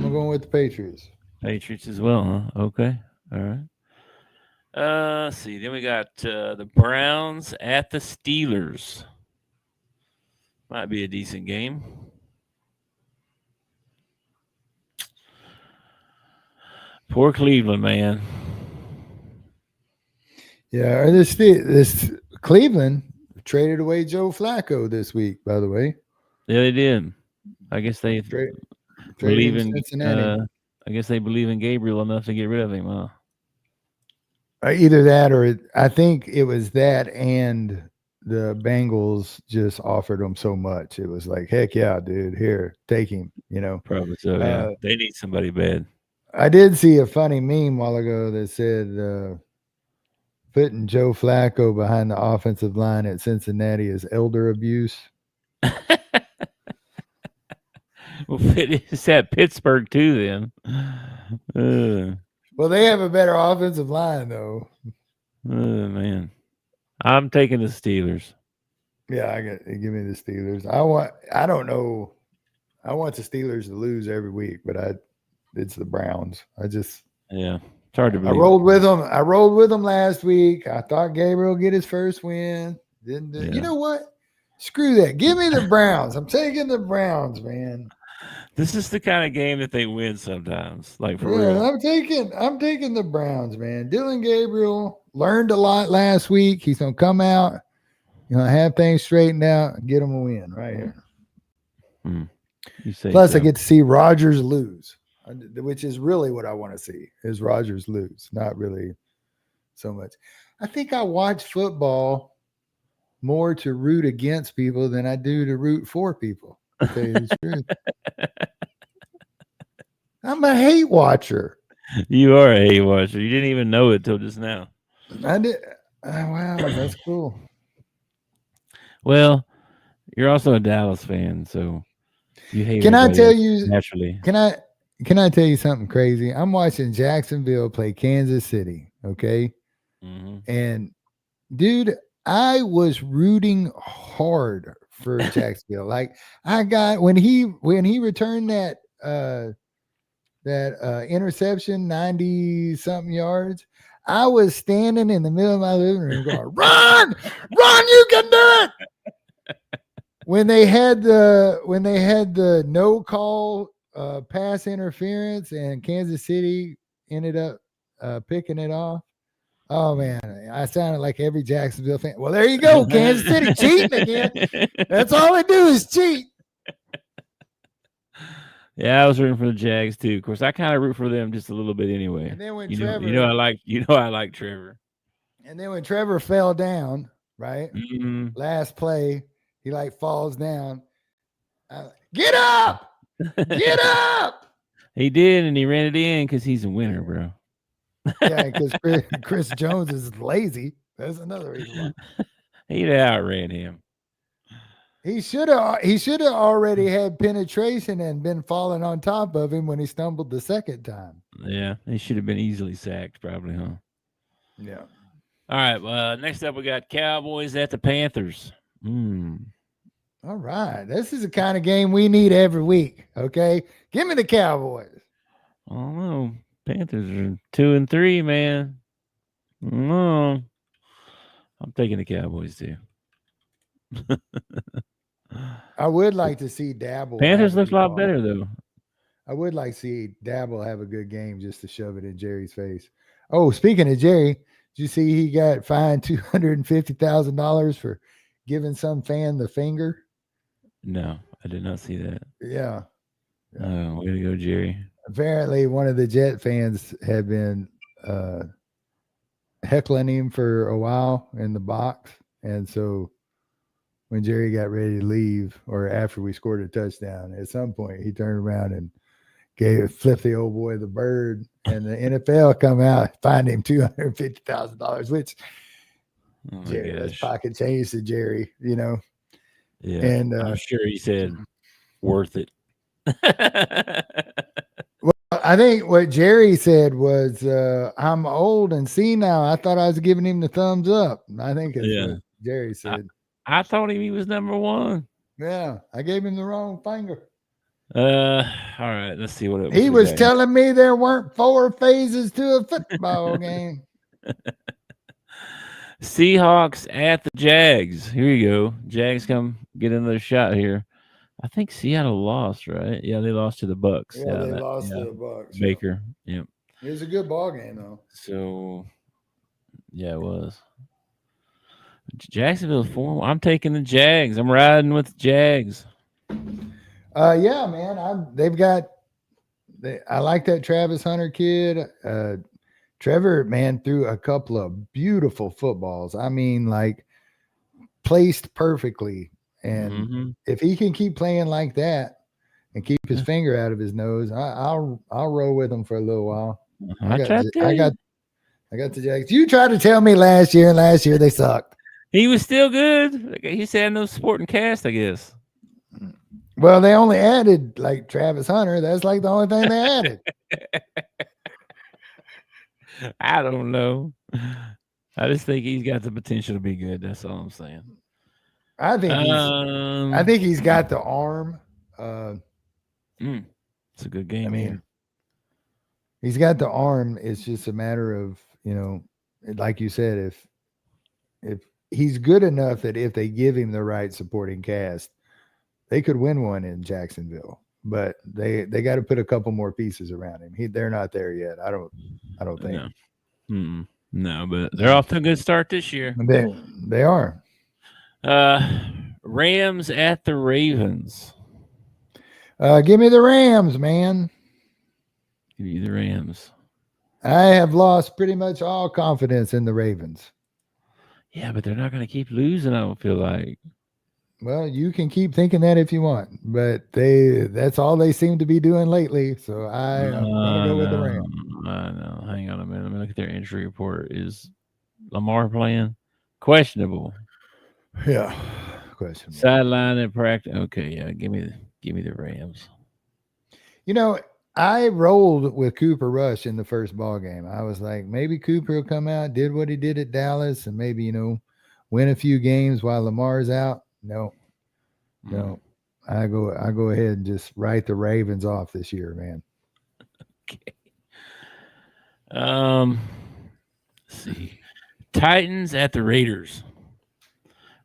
go with the Patriots. Patriots as well, huh? Okay. All right. Let's see. Then we got the Browns at the Steelers. Might be a decent game. Poor Cleveland, man. Yeah, this Cleveland traded away Joe Flacco this week, by the way. Yeah, they did. I guess they believe in Cincinnati. I guess they believe in Gabriel enough to get rid of him, huh? Either that, or I think it was that, and the Bengals just offered him so much. It was like, heck yeah, dude, here, take him. Probably so. Yeah, they need somebody bad. I did see a funny meme a while ago that said putting Joe Flacco behind the offensive line at Cincinnati is elder abuse. Well, it's at Pittsburgh too, then. Well, they have a better offensive line, though. Man, I'm taking the Steelers. Yeah, give me the Steelers. I don't know. I want the Steelers to lose every week, but it's the Browns. It's hard to believe. I rolled with them. I rolled with them last week. I thought Gabriel would get his first win. You know what? Screw that. Give me the Browns. I'm taking the Browns, man. This is the kind of game that they win sometimes. Like for Yeah, real. I'm taking the Browns, man. Dylan Gabriel learned a lot last week. He's gonna come out, have things straightened out, and get him a win right here. You say Plus, so. I get to see Rodgers lose, which is really what I want to see. Is Rodgers lose? Not really so much. I think I watch football more to root against people than I do to root for people. To tell you the truth. I'm a hate watcher. You are a hate watcher. You didn't even know it till just now. I did. Wow, that's cool. Well, you're also a Dallas fan, so you hate. Can I everybody tell else you? naturally? Can I tell you something crazy? I'm watching Jacksonville play Kansas City. Okay, and dude, I was rooting hard for Jacksonville. Like I got when he returned that interception, 90 something yards. I was standing in the middle of my living room going, run, you can do it. When they had the no call pass interference and Kansas City ended up picking it off. Oh man, I sounded like every Jacksonville fan. Well, there you go, Kansas City cheating again. That's all they do is cheat. Yeah, I was rooting for the Jags too. Of course, I kind of root for them just a little bit anyway. And then when Trevor, I like Trevor. And then when Trevor fell down, right? Mm-hmm. Last play, he like falls down. Get up! Get up! He did, and he ran it in because he's a winner, bro. Yeah, because Chris Jones is lazy. That's another reason why. He'd outran him. He should have already had penetration and been falling on top of him when he stumbled the second time. Yeah, he should have been easily sacked, probably, huh? Yeah. All right. Next up, we got Cowboys at the Panthers. All right. This is the kind of game we need every week. Okay. Give me the Cowboys. I don't know. Panthers are 2-3, man. No. I'm taking the Cowboys too. I would like to see Dabble. Panthers looks a lot better though. I would like to see Dabble have a good game just to shove it in Jerry's face. Oh, speaking of Jerry, did you see he got fined $250,000 for giving some fan the finger? No, I did not see that. Yeah. Oh, way to go, Jerry. Apparently, one of the Jet fans had been heckling him for a while in the box. And so when Jerry got ready to leave, or after we scored a touchdown, at some point he turned around and flipped the old boy the bird, and the NFL come out, fined him $250,000, which Jerry, that's pocket change to Jerry, Yeah, and I'm sure he said worth it. Well, I think what Jerry said was, "I'm old and senile. I thought I was giving him the thumbs up." I think it's what Jerry said. I thought he was number one. Yeah, I gave him the wrong finger. All right, let's see what it was. He was telling me there weren't 4 phases to a football game. Seahawks at the Jags. Here you go. Jags come get another shot here. I think Seattle lost, right? Yeah, they lost to the Bucks. Yeah, they lost to the Bucks. Baker. Yeah. It was a good ball game though. So, yeah, it was. Jacksonville 4. I'm taking the Jags. I'm riding with the Jags. Yeah, man. I like that Travis Hunter kid. Trevor, man, threw a couple of beautiful footballs. I mean, like placed perfectly. And if he can keep playing like that and keep his finger out of his nose, I'll roll with him for a little while. I got the Jags. You tried to tell me last year they sucked. He was still good. He said no supporting cast, I guess. Well, they only added like Travis Hunter. That's like the only thing they added. I don't know. I just think he's got the potential to be good. That's all I'm saying. I think he's got the arm. It's a good game. I mean, he's got the arm. It's just a matter of, like you said, if he's good enough that if they give him the right supporting cast, they could win one in Jacksonville. but they got to put a couple more pieces around him. They're not there yet. I don't think. No. No, but they're off to a good start this year. They are. Rams at the Ravens. Give me the Rams, man. Give you the Rams. I have lost pretty much all confidence in the Ravens. Yeah, but they're not going to keep losing, I don't feel like. Well, you can keep thinking that if you want, but that's all they seem to be doing lately. So I'm going to go with the Rams. I know. Hang on a minute. Let me look at their injury report. Is Lamar playing? Questionable. Yeah. Questionable. Sideline in practice. Okay, yeah. Give me the Rams. You know, I rolled with Cooper Rush in the first ball game. I was like, maybe Cooper will come out, did what he did at Dallas, and maybe, win a few games while Lamar's out. No. I go ahead and just write the Ravens off this year, man. Okay. Let's see. Titans at the Raiders.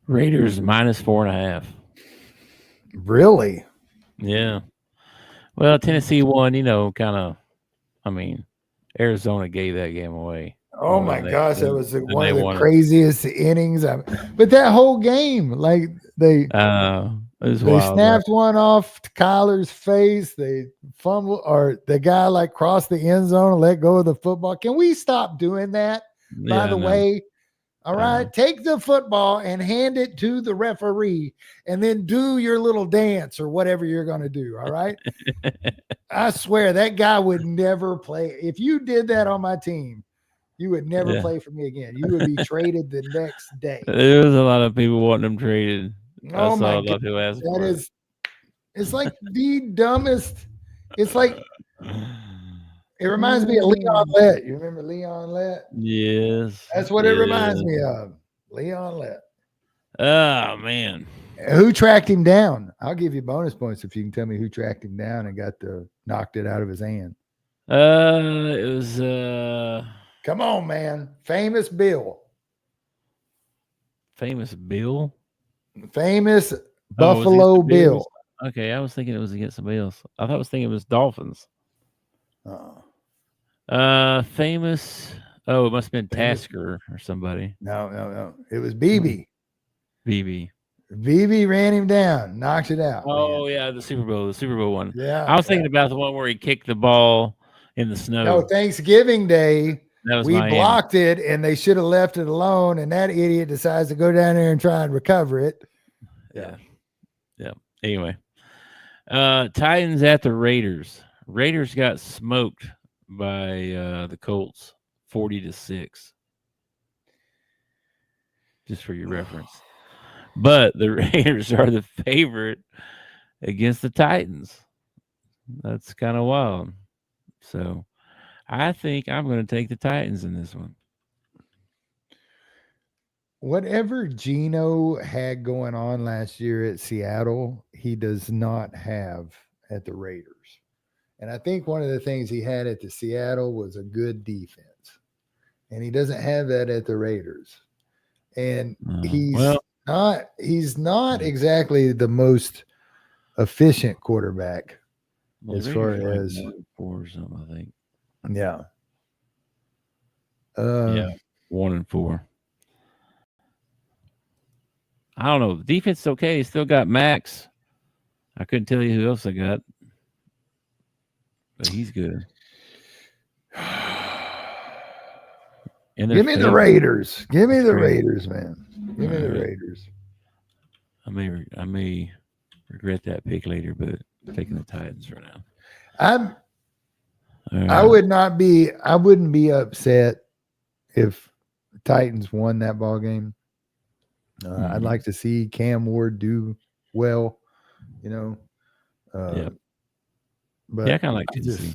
Raiders -4.5. Really? Yeah. Well, Tennessee won, Arizona gave that game away. Oh my gosh, that was one of the craziest innings. But that whole game, like they snapped one off Kyler's face. They fumbled, or the guy like crossed the end zone and let go of the football. Can we stop doing that? By the way, all right, take the football and hand it to the referee, and then do your little dance or whatever you're going to do. All right. I swear that guy would never play. If you did that on my team, you would never play for me again. You would be traded the next day. There was a lot of people wanting him traded. Oh my God. It's like the dumbest. It's like, it reminds me of Leon Lett. You remember Leon Lett? Yes. That's what it reminds me of. Leon Lett. Oh, man. Who tracked him down? I'll give you bonus points if you can tell me who tracked him down and knocked it out of his hand. It was Come on, man. Famous Bill. Famous Bill? Famous Buffalo Bill. Okay, I was thinking it was against somebody else. I thought I was thinking it was Dolphins. Famous. Oh, it must have been Tasker or somebody. No. It was BB. BB ran him down, knocked it out. Oh, man. Yeah, the Super Bowl one. Yeah. I was thinking about the one where he kicked the ball in the snow. No, Thanksgiving Day. We Miami. blocked it, and they should have left it alone. And that idiot decides to go down there and try and recover it. Yeah. Anyway, Titans at the Raiders. Raiders got smoked by the Colts, 40-6. Just for your reference. But the Raiders are the favorite against the Titans. That's kind of wild. So I think I'm going to take the Titans in this one. Whatever Geno had going on last year at Seattle, he does not have at the Raiders. And I think one of the things he had at the Seattle was a good defense. And he doesn't have that at the Raiders. And he's not exactly the most efficient quarterback as far as 4 or something, I think. Yeah. 1-4. I don't know. The defense is okay. Still got Max. I couldn't tell you who else I got. But he's good. Give me the Raiders. Give me the Raiders, man. Give me the Raiders. I may regret that pick later, but I'm taking the Titans for now. I wouldn't be upset if Titans won that ball game. I'd like to see Cam Ward do well, But I kind of like Tennessee.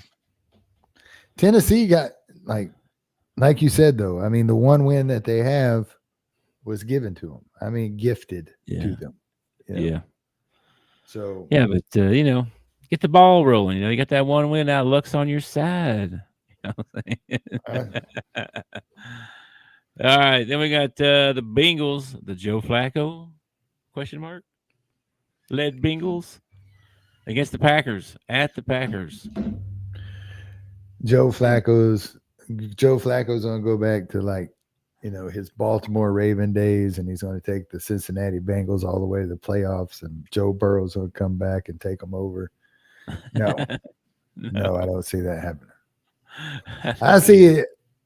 Tennessee got like you said, though. I mean, the one win that they have was given to them. I mean, gifted to them. Yeah. So but get the ball rolling. You got that one win. Now luck's on your side. You know what I'm saying? All right, then we got the Bengals, the Joe Flacco ? Led Bengals against the Packers at the Packers. Joe Flacco's gonna go back to his Baltimore Raven days, and he's going to take the Cincinnati Bengals all the way to the playoffs, and Joe Burrow's going to come back and take them over. No, no, I don't see that happening.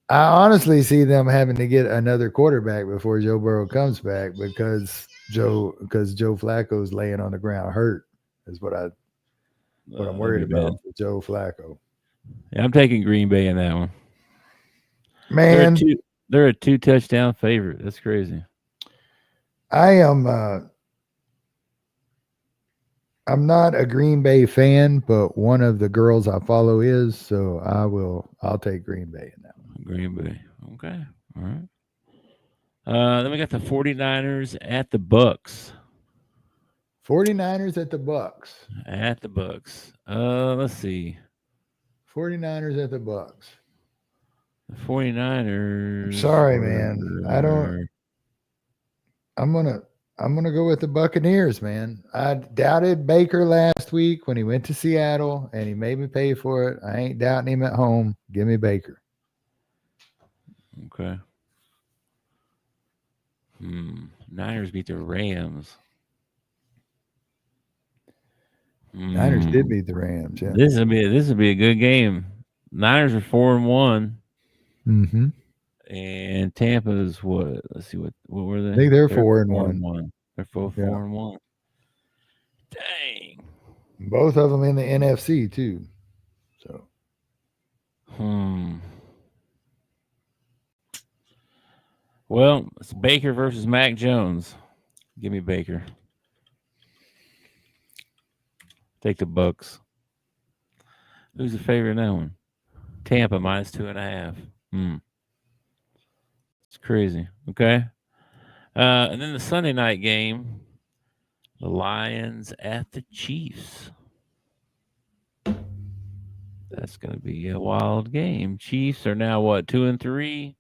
I honestly see them having to get another quarterback before Joe Burrow comes back because Joe Flacco's laying on the ground hurt is what I'm worried about for Joe Flacco. Yeah, I'm taking Green Bay in that one. Man, they're a 2-touchdown favorite. That's crazy. I am. I'm not a Green Bay fan, but one of the girls I follow is, so I'll take Green Bay in that one. Green Bay. Okay. All right. Then we got the 49ers at the Bucks. 49ers at the Bucks. At the Bucks. Let's see. 49ers at the Bucks. The 49ers. Sorry, man. I'm gonna go with the Buccaneers, man. I doubted Baker last week when he went to Seattle, and he made me pay for it. I ain't doubting him at home. Give me Baker. Okay. Niners beat the Rams. Niners did beat the Rams. Yeah. This would be a good game. Niners are 4-1. Mm-hmm. And Tampa's what? Let's see what were they? I think they're 4-1. They're both 4-1. Dang. Both of them in the NFC too. So. Well, it's Baker versus Mac Jones. Give me Baker. Take the Bucks. Who's the favorite in that one? Tampa minus 2.5. It's crazy. Okay. And then the Sunday night game, the Lions at the Chiefs. That's going to be a wild game. Chiefs are now 2-3,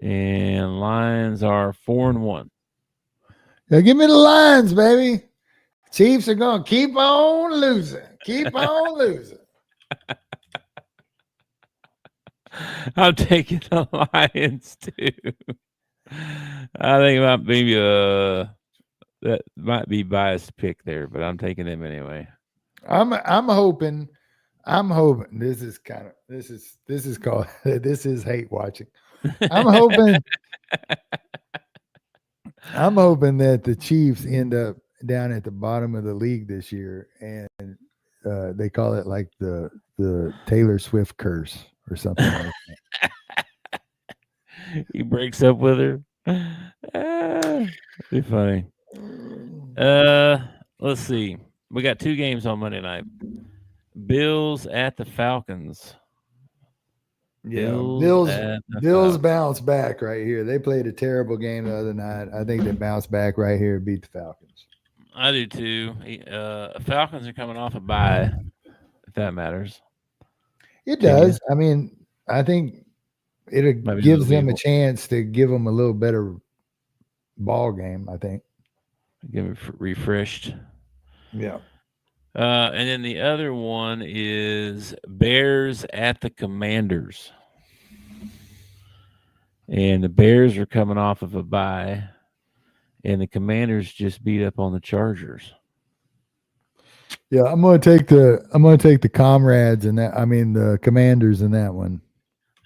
and Lions are 4-1. Yeah, give me the Lions, baby. Chiefs are going to keep on losing. Keep on losing. I'm taking the Lions too. I think that might be biased pick there, but I'm taking them anyway. I'm hoping this is hate watching. I'm hoping that the Chiefs end up down at the bottom of the league this year, and they call it like the Taylor Swift curse or something like that. He breaks up with her. Be funny. Let's see. We got 2 games on Monday night. Bills at the Falcons. Yeah, Bills bounce back right here. They played a terrible game the other night. I think they bounce back right here and beat the Falcons. I do too. Falcons are coming off a bye, if that matters. It does. I mean, I think it gives them a chance to give them a little better ball game, I think. Get it refreshed. Yeah. And then the other one is Bears at the Commanders. And the Bears are coming off of a bye, and the Commanders just beat up on the Chargers. Yeah, I'm gonna take the comrades in that. I mean the Commanders in that one.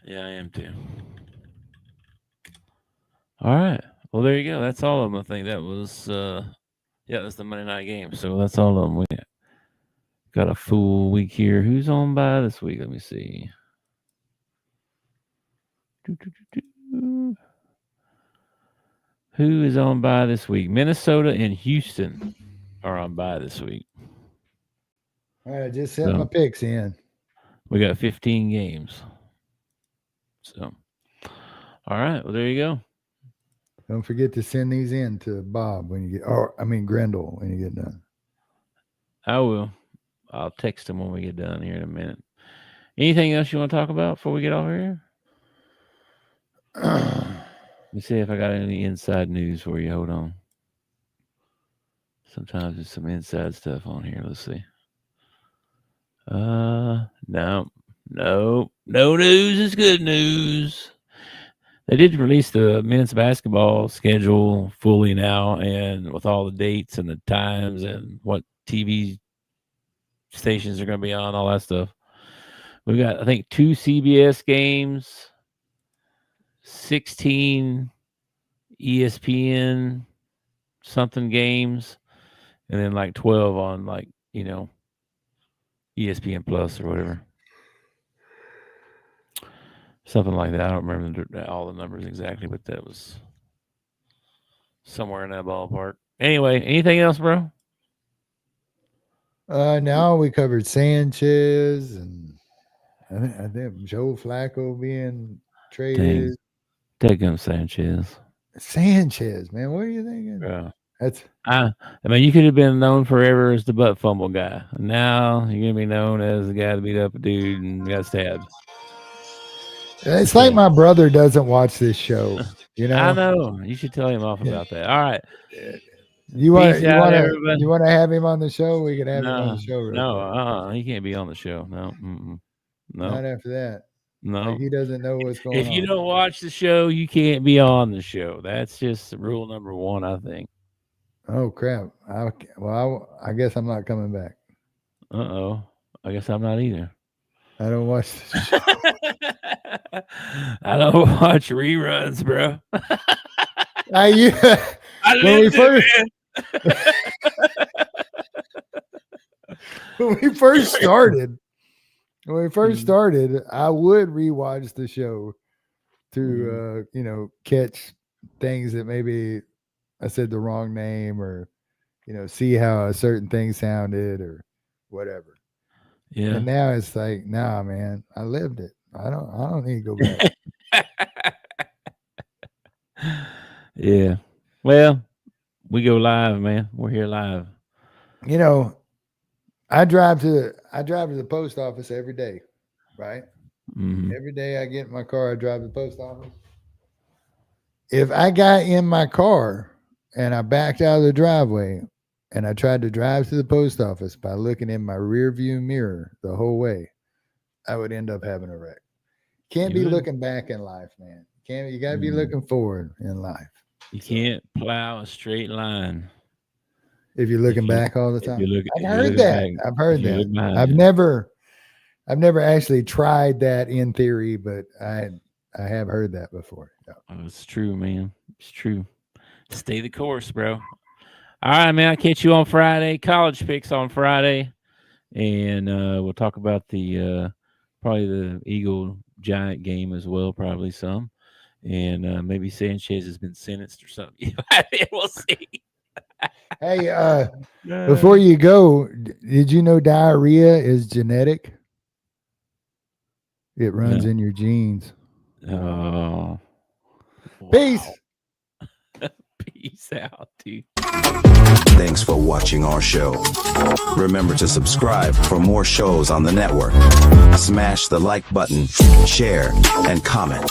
Yeah, I am too. All right. Well, there you go. That's all of them. I think that was that's the Monday night game. So that's all of them. We got a full week here. Who's on by this week? Let me see. Who is on by this week? Minnesota and Houston are on by this week. All right, just set my picks in. We got 15 games. So, all right. Well, there you go. Don't forget to send these in to Bob when you get, Grendel when you get done. I will. I'll text him when we get done here in a minute. Anything else you want to talk about before we get off here? Let me see if I got any inside news for you. Hold on. Sometimes there's some inside stuff on here. Let's see. No news is good news. They did release the men's basketball schedule fully now, and with all the dates and the times and what TV stations are going to be on, all that stuff. We've got, I think, 2 CBS games, 16 ESPN something games, and then like 12 on like, ESPN Plus or whatever. Something like that. I don't remember all the numbers exactly, but that was somewhere in that ballpark. Anyway, anything else, bro? Now we covered Sanchez and I think Joe Flacco being traded. Take him, Sanchez. Sanchez, man, what are you thinking? Yeah. I mean, you could have been known forever as the butt fumble guy. Now you're gonna be known as the guy that beat up a dude and got stabbed. It's like my brother doesn't watch this show. I know. You should tell him off about that. All right. You want to have him on the show? We can have him on the show. No, he can't be on the show. No, no, not after that. No, like he doesn't know what's going on. If you don't watch the show, you can't be on the show. That's just rule number 1, I think. Oh crap! I guess I'm not coming back. I guess I'm not either. I don't watch the show. I don't watch reruns, bro. When we first started, I would rewatch the show to catch things that maybe I said the wrong name or see how a certain thing sounded or whatever. Yeah. And now it's like, nah, man, I lived it. I don't need to go back. Yeah. Well, we go live, man. We're here live. I drive to the post office every day, right? Mm-hmm. Every day I get in my car, I drive to the post office. If I got in my car and I backed out of the driveway and I tried to drive to the post office by looking in my rear view mirror the whole way, I would end up having a wreck. Can't be looking back in life, man. You got to be looking forward in life. You can't plow a straight line if you're looking back all the time. I've heard that. I've never actually tried that in theory, but I have heard that before. Yeah. Oh, it's true, man. It's true. Stay the course, bro. All right, man. I'll catch you on Friday. College picks on Friday. And we'll talk about the probably the Eagle Giant game as well, probably some. And maybe Sanchez has been sentenced or something. We'll see. Hey, before you go, did you know diarrhea is genetic? It runs in your genes. Oh. Wow. Peace. Peace out, dude. Thanks for watching our show. Remember to subscribe for more shows on the network. Smash the like button, share, and comment.